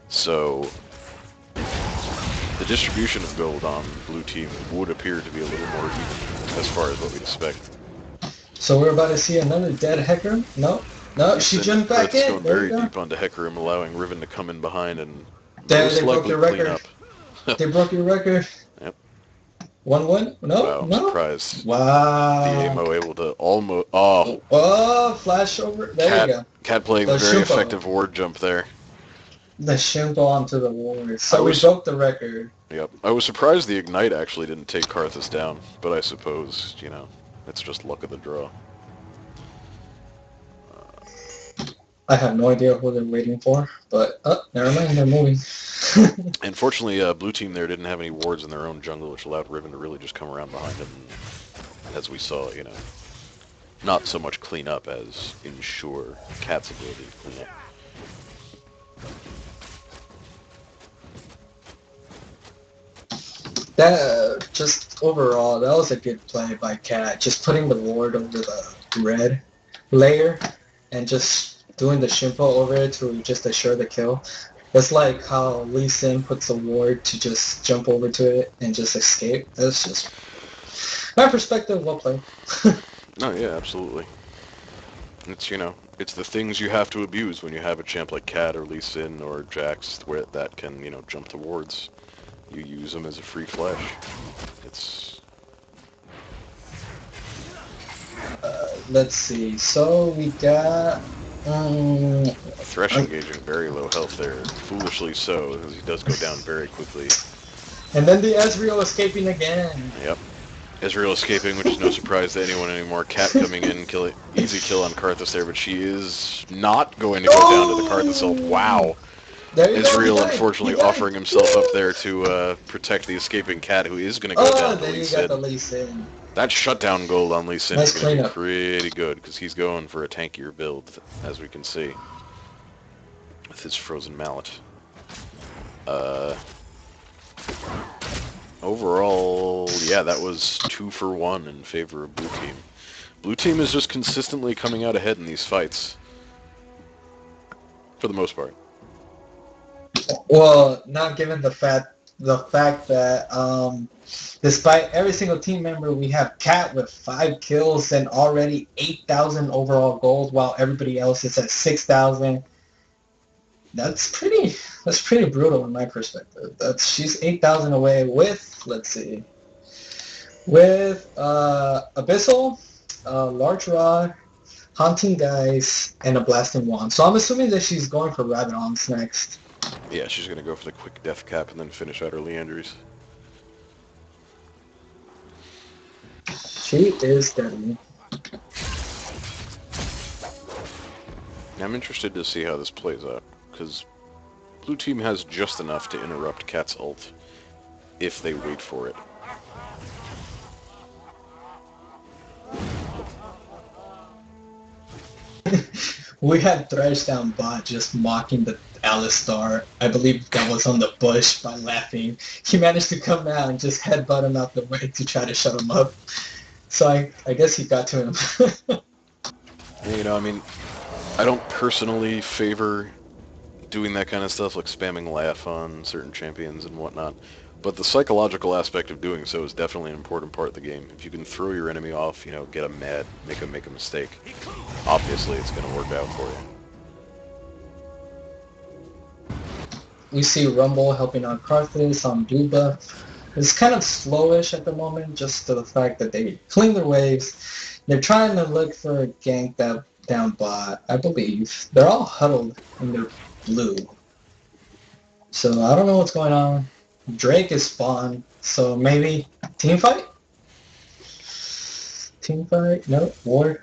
So the distribution of gold on blue team would appear to be a little more even as far as what we'd expect. So we're about to see another dead Hecarim? No, she jumped back in. Going very deep onto Hecarim, allowing Riven to come in behind and most likely clean up. They broke your record. Yep. 1-1? No, wow, I'm surprised. Wow. The AMO able to almost... Oh, flash over. There you go. Cat playing the very effective ward jump there. The Shimpo onto the ward. So we broke the record. Yep. I was surprised the Ignite actually didn't take Karthus down, but I suppose, you know, it's just luck of the draw. I have no idea who they're waiting for, but never mind, they're moving. Unfortunately, blue team there didn't have any wards in their own jungle, which allowed Riven to really just come around behind him, as we saw, you know, not so much clean up as ensure Cat's ability to clean up. That, just overall, that was a good play by Cat, just putting the ward over the red layer, and just doing the Shimpo over it to just assure the kill. It's like how Lee Sin puts a ward to just jump over to it and just escape. That's just my perspective. Well played. Oh yeah, absolutely. It's, it's the things you have to abuse when you have a champ like Cat or Lee Sin or Jax where that can, jump towards. You use them as a free flash. It's... Let's see. So we got. Thresh engaging very low health there. Foolishly so, because he does go down very quickly. And then the Ezreal escaping again. Yep. Ezreal escaping, which is no surprise to anyone anymore. Cat coming in, easy kill on Karthus there, but she is not going to go down to the Karthus ult. Wow. There you Ezreal go. unfortunately offering himself up there to protect the escaping Cat, who is going to go down to there Lee you Sin. got the Lee Sin. That shutdown gold on Lee Sin Nice is going to be cleanup. pretty good, because he's going for a tankier build, as we can see, with his frozen mallet. Overall, yeah, that was 2 for 1 in favor of Blue Team. Blue Team is just consistently coming out ahead in these fights, for the most part. Well, not given the fact that despite every single team member, we have Cat with 5 kills and already 8,000 overall gold, while everybody else is at 6,000. That's pretty brutal in my perspective. She's 8,000 away with, let's see, with Abyssal, Large Rod, Haunting Guys, and a Blasting Wand. So I'm assuming that she's going for Rabadons next. Yeah, she's going to go for the quick death cap and then finish out her Leandries. She is deadly. I'm interested to see how this plays out, because Blue Team has just enough to interrupt Cat's ult if they wait for it. We had Thresh down bot just mocking the Alistar. I believe that was on the bush by laughing. He managed to come out and just headbutt him out the way to try to shut him up. So I guess he got to him. I mean, I don't personally favor doing that kind of stuff, like spamming laugh on certain champions and whatnot, but the psychological aspect of doing so is definitely an important part of the game. If you can throw your enemy off, get them mad, make them make a mistake, obviously it's going to work out for you. We see Rumble helping on Karthus, on Duba. It's kind of slowish at the moment, just to the fact that they clean their waves. They're trying to look for a gank down bot, I believe. They're all huddled in their blue. So I don't know what's going on. Drake is spawned, so maybe team fight? Team fight? No, war.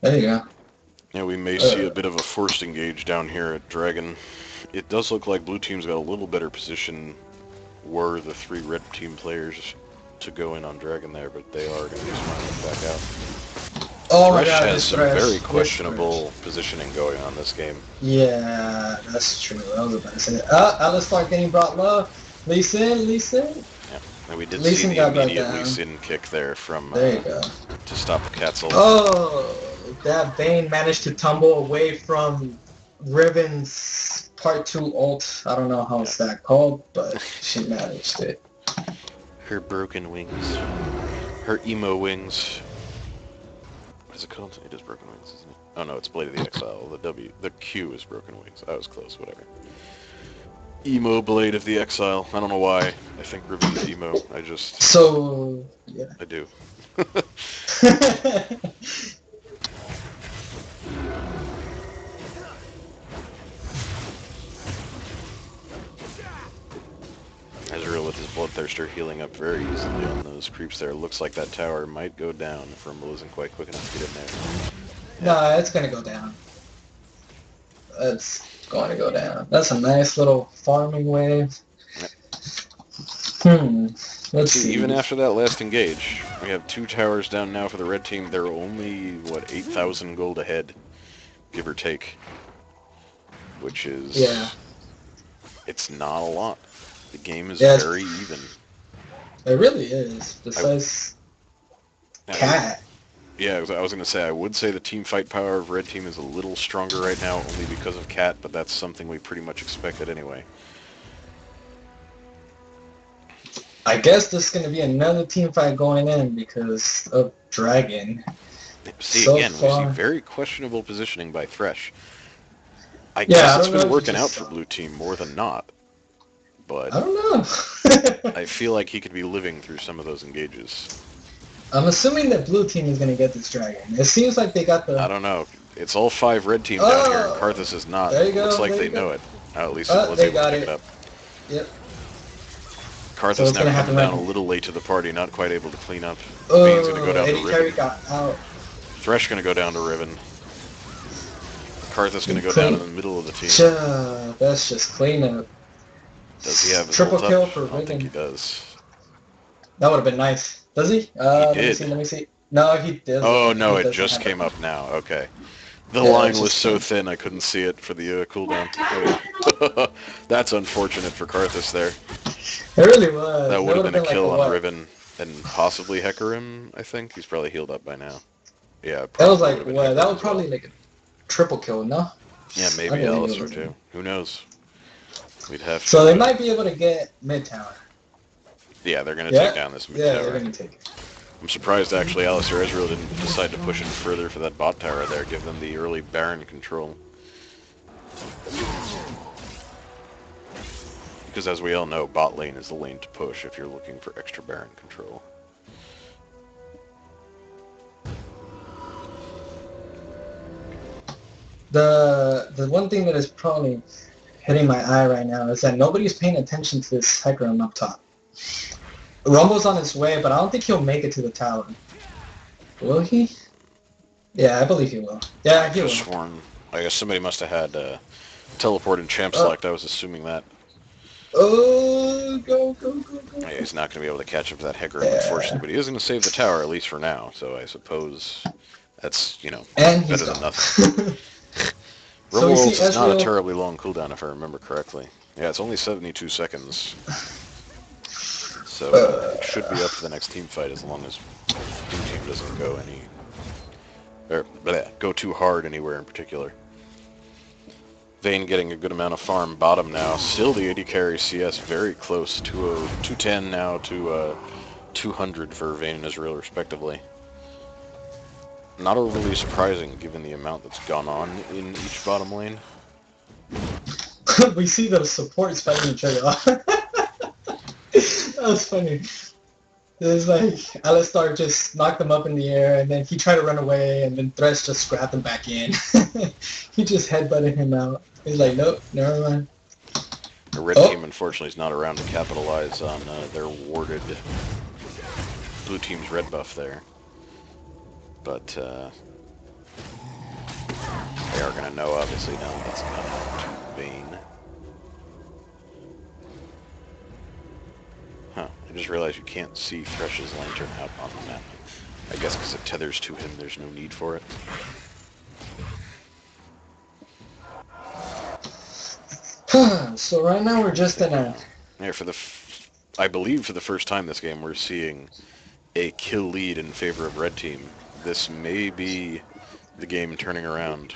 There you go. Yeah, we may see a bit of a forced engage down here at Dragon. It does look like Blue Team's got a little better position were the 3 Red Team players to go in on Dragon there, but they are going to be smiling back out. Oh my Thresh god, has some very questionable positioning going on this game. Yeah, that's true. I was about to say that. Alistar getting brought low. Lee Sin. Yeah, and we did Lee see Sin the got brought immediate down. Lee Sin kick there from There you go. to stop the Cat's ult. Oh, that Bane managed to tumble away from Riven's Part 2 ult. I don't know how it's that called, but she managed it. Her broken wings. Her emo wings. What is it called? It is broken wings, isn't it? Oh no, it's Blade of the Exile. The Q is broken wings. I was close, whatever. Emo Blade of the Exile. I don't know why. I think Riven's emo. So, yeah. I do. Ezreal with his Bloodthirster healing up very easily on those creeps there. Looks like that tower might go down if Rumble isn't quite quick enough to get in there. No, it's going to go down. It's going to go down. That's a nice little farming wave. Let's see. Even after that last engage, we have 2 towers down now for the red team. They're only, 8,000 gold ahead, give or take. Which is... Yeah. It's not a lot. The game is very even. It really is. Besides Cat. Yeah, I was going to say, I would say the team fight power of red team is a little stronger right now, only because of Cat, but that's something we pretty much expected anyway. I guess there's going to be another team fight going in because of Dragon. See, So again, we see far. very questionable positioning by Thresh. I Yeah, guess I it's don't know been if he working out just for saw. Blue Team more than not, but I don't know. I feel like he could be living through some of those engages. I'm assuming that blue team is gonna get this dragon. It seems like they got I the. don't know. It's all 5 red team down here, and Oh, Karthus is not, there and you it looks go. like There they you go. know it. At least it was They able to got pick it it. up. Yep. So Karthus it's now gonna comes happen down right a now. little late to the party, not quite able to clean up. Vane's going to go Oh, down to Eddie Carey Riven. got out. Thresh going to go down to Riven. Karthus going to He go down in clean. the middle of the team. That's just clean up. Does he have his Triple ult up? kill for I don't think he Riven. does. That would have been nice. Does he? He Let me see. did. Let me see. No, he Oh doesn't. no, He it doesn't just have it. came up now. Okay. The Yeah, line it's was just so clean. thin I couldn't see it for the cooldown. Oh yeah. That's unfortunate for Karthus there. It really was. That That would have would have been a been like a kill on what? Riven and possibly Hecarim, I think. He's probably healed up by now. Yeah, That was probably would like have been what? That Hecarim would as well. probably like a triple kill, no? Yeah, I maybe believe it Alistair was. too. Who knows? We'd have So they to, might be able to get mid tower. yeah, they're going to take Yeah, down this mid yeah, they're tower. gonna take it. I'm surprised actually Alistair Ezreal didn't decide to push in further for that bot tower there, give them the early Baron control. Because as we all know, bot lane is the lane to push if you're looking for extra Baron control. The one thing that is probably hitting my eye right now is that nobody's paying attention to this Hecarim up top. Rumble's on his way, but I don't think he'll make it to the tower. Will he? Yeah, I believe he will. I Yeah, could he have will. sworn, I guess somebody must have had teleport and champ Uh, select, I was assuming that. oh, go, go, go, go, Yeah, go. he's not going to be able to catch up to that Hecarim, unfortunately, Yeah, but he is going to save the tower, at least for now, so I suppose that's, you know, and he's better than gone. nothing. So Rumble we see ult is not a Ezreal. terribly long cooldown, if I remember correctly. Yeah, it's only 72 seconds, so it should be up for the next team fight as long as Blue Team doesn't go go too hard anywhere in particular. Vayne getting a good amount of farm bottom now. Still the AD carry CS very close. 210 now to 200 for Vayne and Israel respectively. Not overly surprising given the amount that's gone on in each bottom lane. We see the supports fighting each other. That was funny. It was like Alistar just knocked him up in the air, and then he tried to run away, and then Thresh just grabbed him back in. He just headbutted him out. He's like, nope, never mind. The red Oh, team unfortunately is not around to capitalize on their warded blue team's red buff there. But they are going to know obviously now that that's not out to Vayne. Huh, I just realized you can't see Thresh's lantern out on the map. I guess because it tethers to him, there's no need for it. so right now we're just in a. Yeah, I believe for the first time this game, we're seeing a kill lead in favor of red team. This may be the game turning around.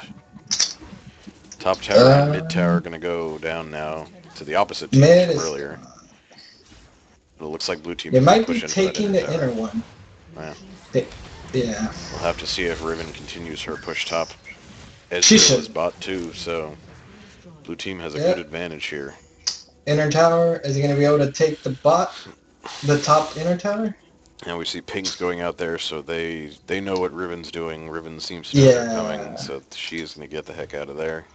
Top tower and mid tower are going to go down now to the opposite teams Mid from is. earlier. But it looks like blue team They is going to might be push in for that taking inner the tower. inner one. Yeah. Yeah. We'll have to see if Riven continues her push top. She Ezreal is should. bot too, so blue team has a Yeah. good advantage here. Inner tower. Is he going to be able to take the bot? The top inner tower? And we see pings going out there, so they know what Riven's doing. Riven seems to know they're coming, so she is going to get the heck out of there.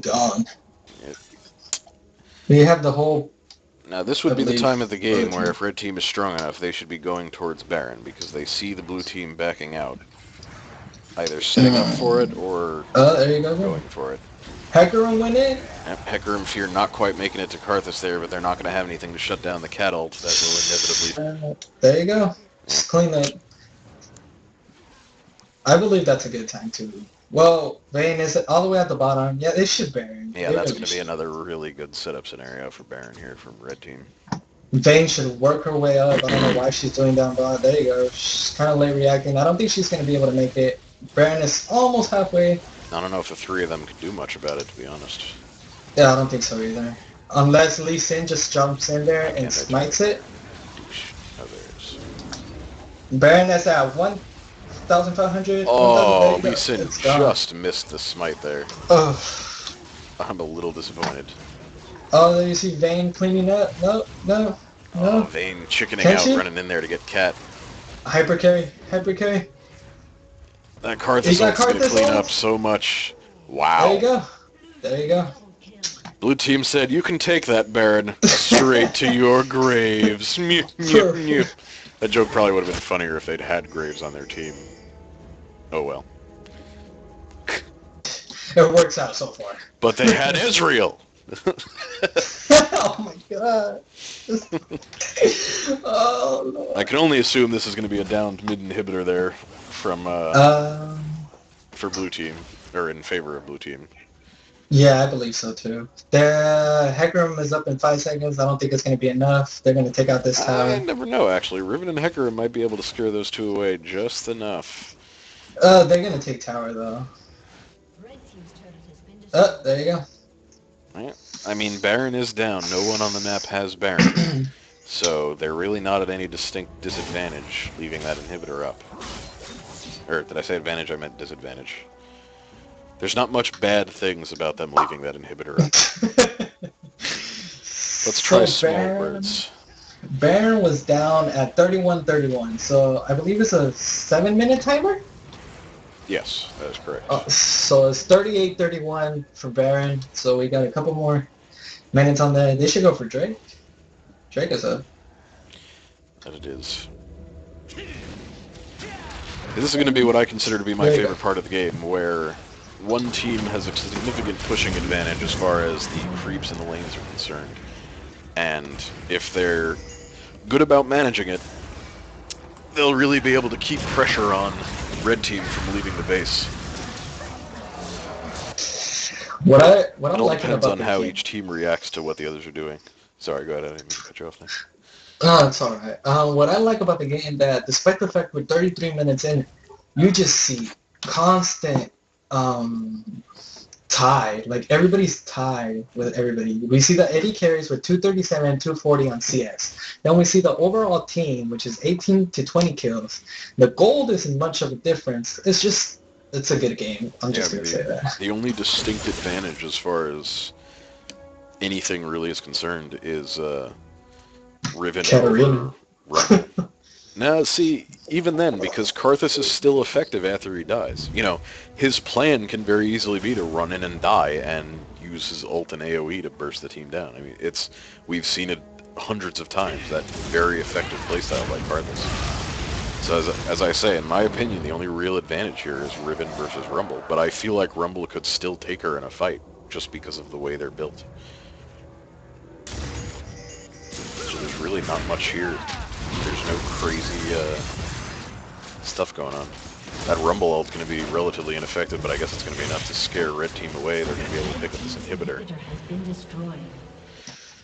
Gone. Yep. We have the whole. Now this I would be the believe. time of the game where if red team is strong enough, they should be going towards Baron, because they see the blue team backing out. Either setting up for it, or There you go. going for it. Hecarim went in. Hecarim Fear not quite making it to Karthus there, but they're not going to have anything to shut down the cat ult that will inevitably... There you go. Just clean up. I believe that's a good time too. Well, Vayne is all the way at the bottom. Yeah, they should Baron. Yeah, They that's really going to be should. another really good setup scenario for Baron here from red team. Vayne should work her way up. I don't know why she's doing down bot. There you go. She's kind of late reacting. I don't think she's going to be able to make it. Baron is almost halfway. I don't know if the three of them could do much about it, to be honest. Yeah, I don't think so either. Unless Lee Sin just jumps in there and smites it. Oh, there's... Baron is at 1,000 1,500, 1,000. There Oh, you go. Lee Sin It's gone. just missed the smite there. Oh. I'm a little disappointed. Oh, there you see Vayne cleaning up. No, no, Oh, no. Vayne chickening Can out, she? running in there to get Cat. Hyper carry, hyper carry. That He Karthus got ult's gonna Karthus clean up ult. so much. There you Wow. go. There you go. Blue team said, you can take that, Baron. Straight to your graves. Mew, mew, For mew. That joke probably would have been funnier if they'd had Graves on their team. Oh well. it works out so far. But they had Ezreal! oh my god. oh Lord. I can only assume this is going to be a downed mid inhibitor there from for blue team, or in favor of blue team. Yeah, I believe so too. The Hecarim is up in 5 seconds. I don't think it's going to be enough. They're going to take out this tower. I never know, actually. Riven and Hecarim might be able to scare those two away just enough. They're going to take tower though. There you go. Yeah. I mean, Baron is down. No one on the map has Baron. So they're really not at any distinct disadvantage leaving that inhibitor up. Or did I say advantage? I meant disadvantage. There's not much bad things about them leaving that inhibitor up. Let's try small words. Baron was down at 31-31, so I believe it's a 7-minute timer? Yes, that is correct. So it's 38-31 for Baron, so we got a couple more minutes on that. They should go for Drake. Drake is up. That it is. This is going to be what I consider to be my favorite part of the game, where one team has a significant pushing advantage as far as the creeps in the lanes are concerned. And if they're good about managing it, they'll really be able to keep pressure on red team from leaving the base. What I'm it all liking depends about on how each team reacts to what the others are doing. Sorry, go ahead. I didn't mean to cut you off there. Oh, it's all right. What I like about the game that despite the fact we're 33 minutes in, you just see constant tie. Like everybody's tied with everybody. We see the Eddie carries with 237, 240 on CS. Then we see the overall team, which is 18 to 20 kills. The gold isn't much of a difference. It's a good game. I'm just going to say that. The only distinct advantage as far as anything really is concerned is Riven over Rumble. Now, see, even then, because Karthus is still effective after he dies, you know, his plan can very easily be to run in and die and use his ult and AoE to burst the team down. I mean, we've seen it hundreds of times, that very effective playstyle by Karthus. So as I say, in my opinion, the only real advantage here is Riven versus Rumble, but I feel like Rumble could still take her in a fight, just because of the way they're built. So there's really not much here. There's no crazy stuff going on. That Rumble ult's going to be relatively ineffective, but I guess it's going to be enough to scare red team away. They're going to be able to pick up this inhibitor.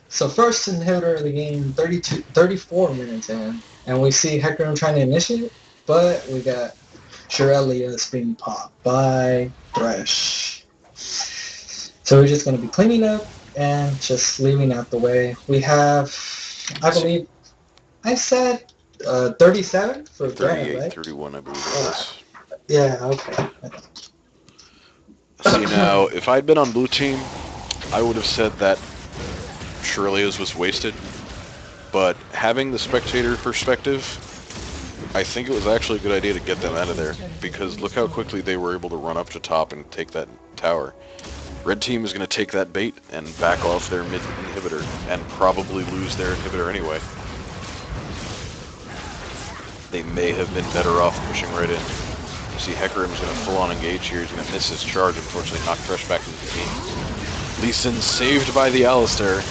So first inhibitor of the game, 34 minutes in, and we see Hecarim trying to initiate, but we got Shirelius being popped by Thresh. So we're just going to be cleaning up and just leaving out the way. We have, I believe, I said 37 for 38, Brand, right? 31, I believe it was. Yeah, okay. See, now, if I'd been on blue team, I would have said that Shirley's was wasted, but having the spectator perspective, I think it was actually a good idea to get them out of there, because look how quickly they were able to run up to top and take that tower. Red team is going to take that bait and back off their mid inhibitor, and probably lose their inhibitor anyway. They may have been better off pushing right in. You see Hecarim's going to full-on engage here. He's going to miss his charge, unfortunately knock Thresh back into the game. Lee Sin saved by the Alistar.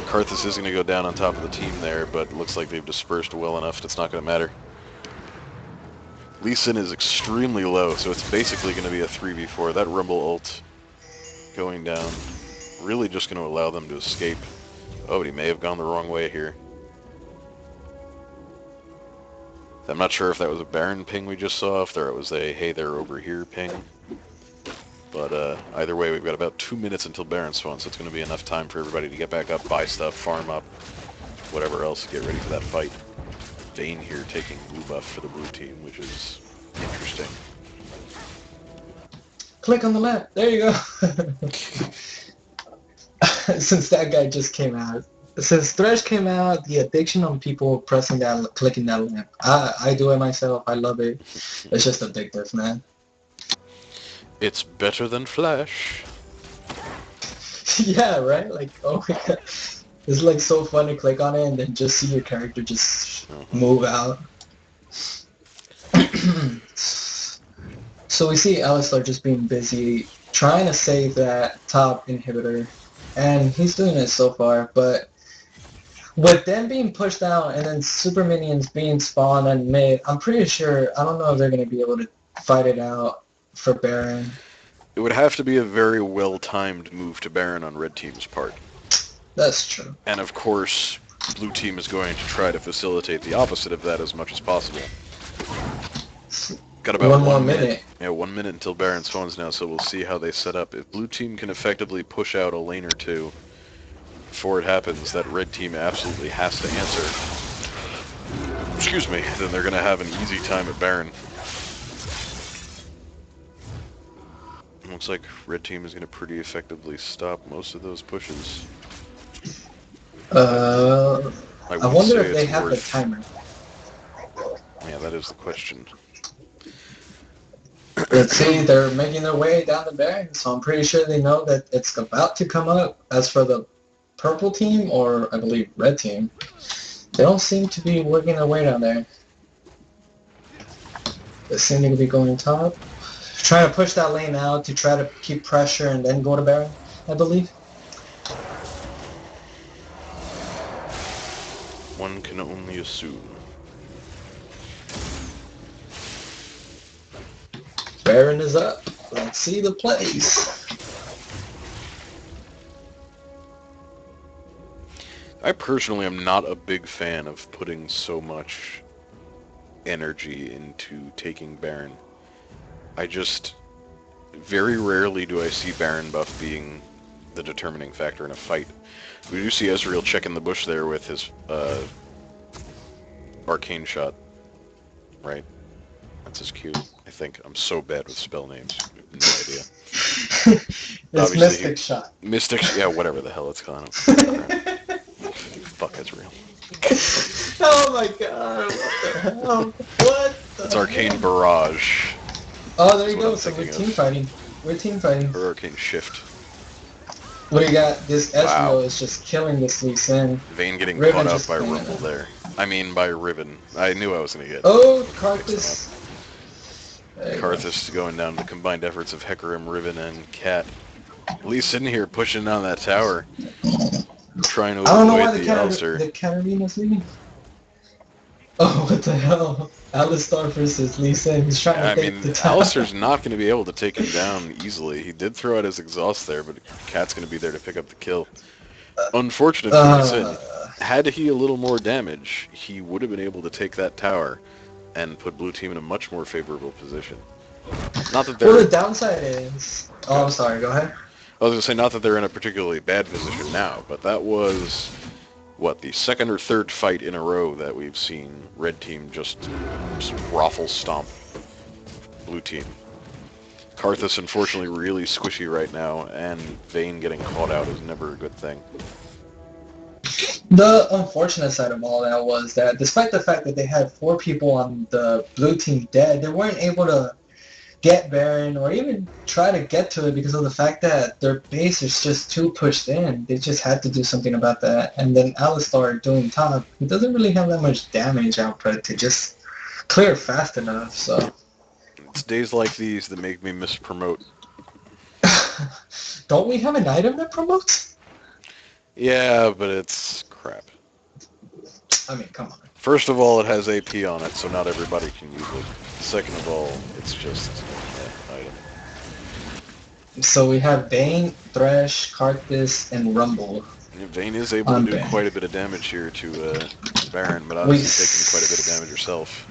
Karthus is going to go down on top of the team there, but it looks like they've dispersed well enough. It's not going to matter. Lee Sin is extremely low, so it's basically going to be a 3v4. That Rumble ult going down, really just going to allow them to escape. Oh, but he may have gone the wrong way here. I'm not sure if that was a Baron ping we just saw, if there was a hey, they're over here ping. But either way, we've got about 2 minutes until Baron spawns, so it's going to be enough time for everybody to get back up, buy stuff, farm up, whatever else, get ready for that fight. Vayne here taking blue buff for the blue team, which is interesting. Click on the map. There you go. Since that guy just came out. Since Thresh came out, the addiction on people pressing that, clicking that lamp. I do it myself. I love it. It's just addictive, man. It's better than Flash. Yeah, right? Like, oh my god. It's like so fun to click on it and then just see your character just move out. So we see Alistar just being busy trying to save that top inhibitor. And he's doing it so far, but with them being pushed out and then super minions being spawned on mid, I'm pretty sure, I don't know if they're going to be able to fight it out for Baron. It would have to be a very well-timed move to Baron on red team's part. That's true. And of course, blue team is going to try to facilitate the opposite of that as much as possible. Got about one more minute. Yeah, 1 minute until Baron spawns now, so we'll see how they set up. If blue team can effectively push out a lane or two before it happens, that red team absolutely has to answer. Excuse me, then they're going to have an easy time at Baron. Looks like red team is going to pretty effectively stop most of those pushes. I wonder if they have a timer. Yeah, that is the question. Let's see, they're making their way down the Baron, so I'm pretty sure they know that it's about to come up. As for the purple team, or I believe red team, they don't seem to be working their way down there. They seem to be going top. Trying to push that lane out to try to keep pressure and then go to Baron, I believe. One can only assume. Baron is up. Let's see the plays. I personally am not a big fan of putting so much energy into taking Baron. I just... very rarely do I see Baron buff being the determining factor in a fight. We do see Ezreal checking the bush there with his arcane shot. Right? That's his Q, I think. I'm so bad with spell names. No idea. It's Mystic Shot. Mystic, yeah, whatever the hell it's called. Fuck Ezreal. Oh my god, what the hell? What the It's Arcane Barrage. Oh, there you go, so we're team fighting. We're team fighting. Or Arcane Shift. What do you got? This Ezreal is just killing this Lee Sin. Vayne getting caught up by Rumble there. I mean by Riven. I knew I was going to get... Oh, Karthus. Karthus going down to the combined efforts of Hecarim, Riven, and Cat. Lee Sin here pushing down that tower. Trying to avoid the Alistar. The Katarina's leaving. Oh, what the hell? Alistar versus Lee Sin. He's trying to take the tower. Alistar's not going to be able to take him down easily. He did throw out his exhaust there, but Cat's going to be there to pick up the kill. Unfortunate for Lee Sin. Had he a little more damage, he would have been able to take that tower and put blue team in a much more favorable position. Not that they're... Well, the downside is... Oh, I'm sorry. Go ahead. I was going to say, not that they're in a particularly bad position now, but that was, what, the second or third fight in a row that we've seen red team just raffle stomp blue team. Karthus, unfortunately, really squishy right now, and Vayne getting caught out is never a good thing. The unfortunate side of all that was that despite the fact that they had 4 people on the blue team dead, they weren't able to get Baron or even try to get to it because of the fact that their base is just too pushed in. They just had to do something about that. And then Alistar doing top, he doesn't really have that much damage output to just clear fast enough, so... It's days like these that make me mispromote. Don't we have an item that promotes? Yeah, but it's crap. I mean, come on. First of all, it has AP on it, so not everybody can use it. Second of all, it's just an item. So we have Vayne, Thresh, Karthus, and Rumble. Vayne is able to do quite a bit of damage here to Baron, but obviously taking quite a bit of damage herself.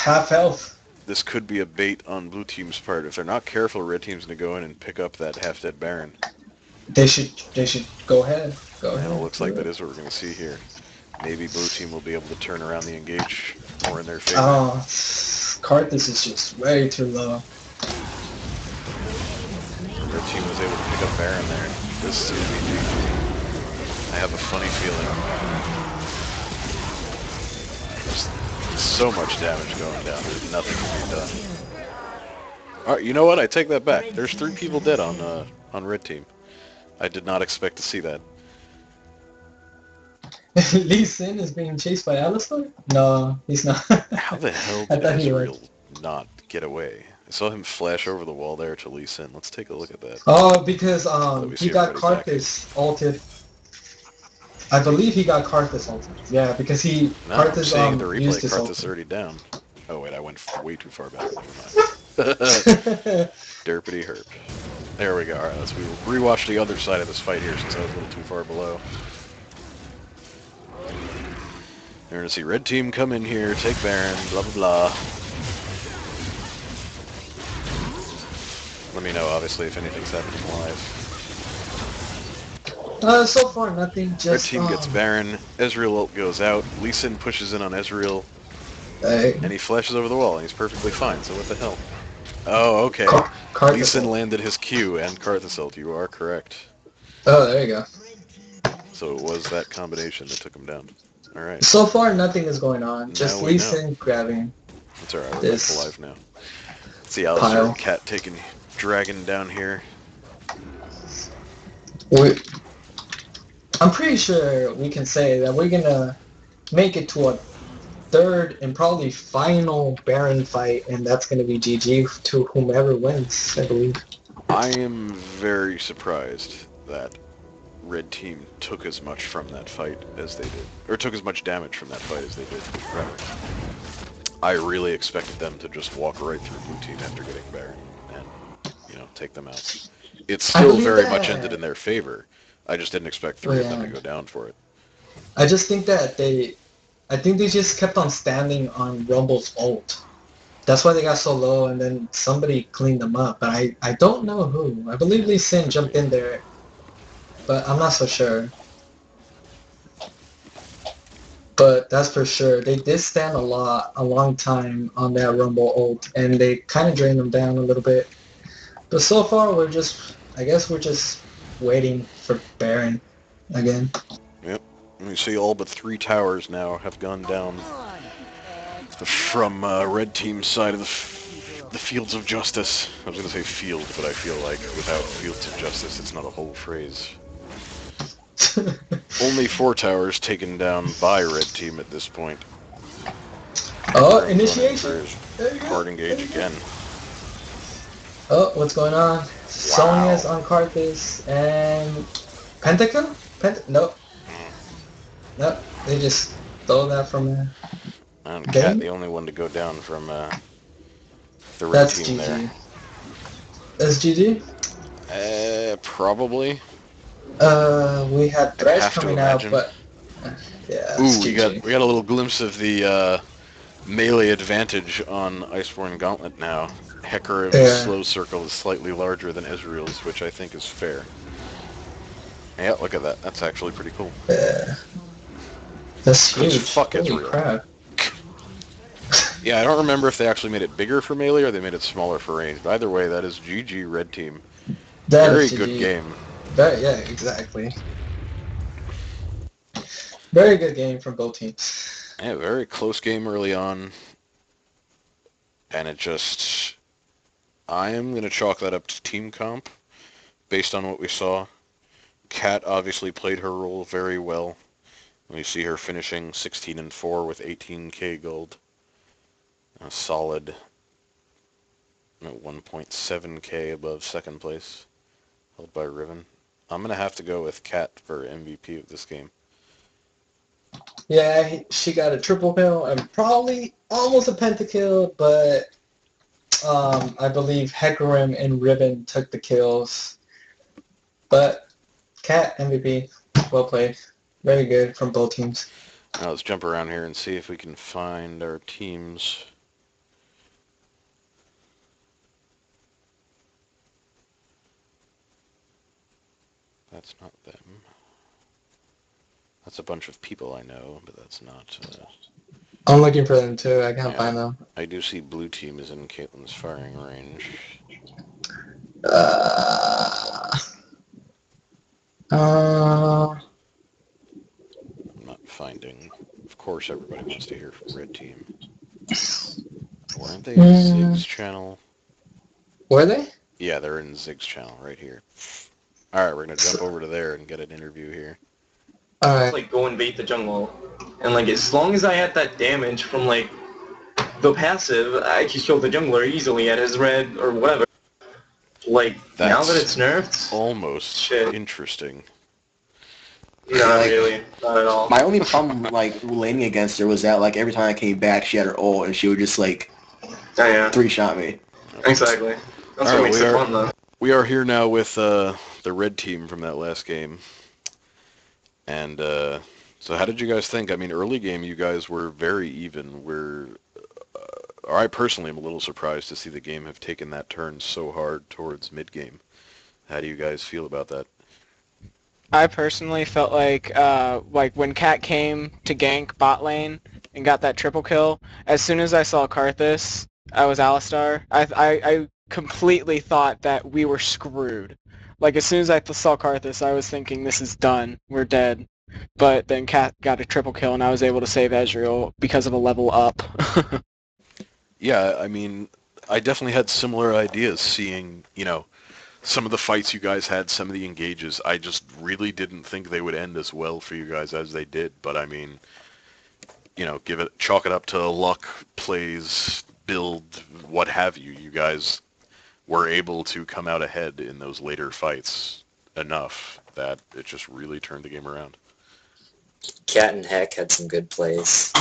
Half health. This could be a bait on blue team's part. If they're not careful, red team's going to go in and pick up that half-dead Baron. They should go ahead. Go ahead. It looks like that is what we're going to see here. Maybe blue team will be able to turn around the engage more in their favor. Oh, Karthus is just way too low. Red team was able to pick up Baron there. This is going to be GG. I have a funny feeling. Just so much damage going down. There's nothing to be done. Alright, you know what? I take that back. There's 3 people dead on red team. I did not expect to see that. Lee Sin is being chased by Alistar? No, he's not. How the hell I did thought he was. Ezreal not get away? I saw him flash over the wall there to Lee Sin. Let's take a look at that. Oh, because Let me he see got everybody back. Karthus ulted. I believe he got Karthus ulted. Yeah, because he No, I'm Karthus seeing in the used replay his Karthus ultimate. already down. Oh wait, I went way too far back. Never mind. Derpity herp. There we go. Alright, let's rewatch the other side of this fight here since I was a little too far below. You're gonna see red team come in here, take Baron, blah blah blah. Let me know, obviously, if anything's happening live. So far nothing. Red Just team gets Baron, Ezreal ult goes out, Lee Sin pushes in on Ezreal, and he flashes over the wall, and he's perfectly fine, so what the hell? Oh, okay. Lee Sin landed his Q and Karthus ult, you are correct. Oh, there you go. So it was that combination that took him down. Alright. So far nothing is going on. Now Just we Lee know. Sin grabbing That's alright, we're back to this live now. Let's see Alistar pile. and Cat taking Dragon down here. I'm pretty sure we can say that we're gonna make it to a third and probably final Baron fight, and that's gonna be GG to whomever wins, I believe. I am very surprised that Red Team took as much from that fight as they did. Or took as much damage from that fight as they did, rather. I really expected them to just walk right through Blue Team after getting Baron and, you know, take them out. It's still very much ended in their favor. I just didn't expect 3 of them to go down for it. I just think that I think they just kept on standing on Rumble's ult. That's why they got so low, and then somebody cleaned them up. But I don't know who. I believe Lee Sin jumped in there, but I'm not so sure. But that's for sure. They did stand a long time on that Rumble ult, and they kind of drained them down a little bit. But so far, I guess we're just waiting for Baron again. Yep. And you see all but 3 towers now have gone down from Red Team's side of the Fields of Justice. I was going to say field, but I feel like without Fields of Justice, it's not a whole phrase. Only 4 towers taken down by Red Team at this point. Oh, initiation! Hard engage again. Oh, what's going on? Sonya's on Karthus, and Pentakill? Nope. Nope, they just stole that from there. And Cat, the only one to go down from the Red Team there. That's GG? Probably. We had Thresh coming out, but yeah. Ooh, we got a little glimpse of the melee advantage on Iceborne Gauntlet now. Hecarim's slow circle is slightly larger than Ezreal's, which I think is fair. Yeah, look at that. That's actually pretty cool. Yeah. That's huge. Fuck Ezreal. Crap. Yeah, I don't remember if they actually made it bigger for melee or they made it smaller for range. But either way, that is GG Red Team. Very good game. Yeah, exactly. Very good game from both teams. Yeah, very close game early on. And it just... I am going to chalk that up to team comp, based on what we saw. Kat obviously played her role very well. We see her finishing 16-4 with 18k gold. A solid 1.7k above second place, held by Riven. I'm going to have to go with Kat for MVP of this game. Yeah, she got a triple kill and probably almost a pentakill, but I believe Hecarim and Riven took the kills. But Kat MVP, well played. Very good from both teams. Now let's jump around here and see if we can find our teams. That's not them. That's a bunch of people I know, but that's not... I'm looking for them too. I can't Yeah. find them. I do see blue team is in Caitlin's firing range. Uh, uh, I'm not finding... Of course everybody wants to hear from red team. Weren't they in Zig's channel? were they? Yeah, they're in Zig's channel right here. Alright, we're going to jump over to there and get an interview here. Alright. Like go invade the jungle, and like as long as I had that damage from like the passive, I could kill the jungler easily at his red or whatever. Like now that it's nerfed, Almost shit. interesting. Not really, not at all. My only problem, like, laning against her was that, like, every time I came back, she had her ult, and she would just, like, Oh, yeah, three-shot me. exactly. That's what makes it fun, though. We are here now with the red team from that last game. And so how did you guys think? I mean, early game you guys were very even. I personally am a little surprised to see the game have taken that turn so hard towards mid-game. How do you guys feel about that? I personally felt like when Cat came to gank bot lane and got that triple kill, as soon as I saw Karthus, I was Alistar, I completely thought that we were screwed. Like, as soon as I saw Karthus, I was thinking, this is done, we're dead. But then Cat got a triple kill, and I was able to save Ezreal because of a level up. Yeah, I mean, I definitely had similar ideas seeing, some of the fights you guys had, some of the engages. I just really didn't think they would end as well for you guys as they did. But I mean, chalk it up to luck, plays, build, what have you. You guys were able to come out ahead in those later fights enough that it just really turned the game around. Cat and Heck had some good plays.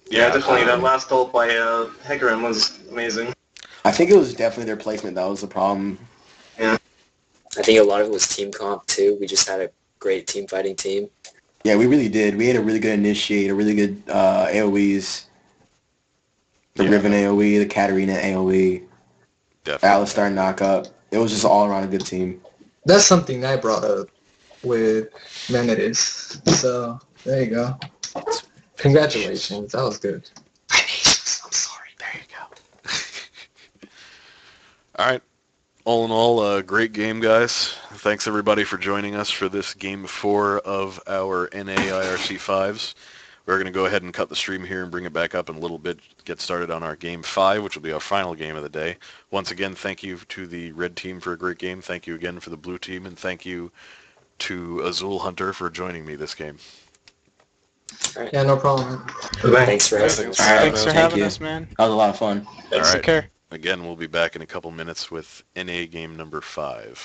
Yeah, definitely. That last ult by Hecarim was amazing. I think it was definitely their placement that was the problem. Yeah. I think a lot of it was team comp, too. We just had a great team fighting team. Yeah, we really did. We had a really good initiate, a really good AoEs. The Riven AoE, the Katarina AoE, Alistar knockup. It was just all around a good team. That's something I brought up with Menides. So, there you go. Congratulations. That was good. I'm sorry. There you go. All right. All in all, great game, guys. Thanks, everybody, for joining us for this Game 4 of our NA IRC 5s. We're going to go ahead and cut the stream here and bring it back up in a little bit, get started on our Game 5, which will be our final game of the day. Once again, thank you to the red team for a great game. Thank you again for the blue team, and thank you to Azul Hunter for joining me this game. Right. Yeah, no problem. Thanks for having us. Thanks for having us, man. That was a lot of fun. All right. Take care. Again, we'll be back in a couple minutes with NA game number 5.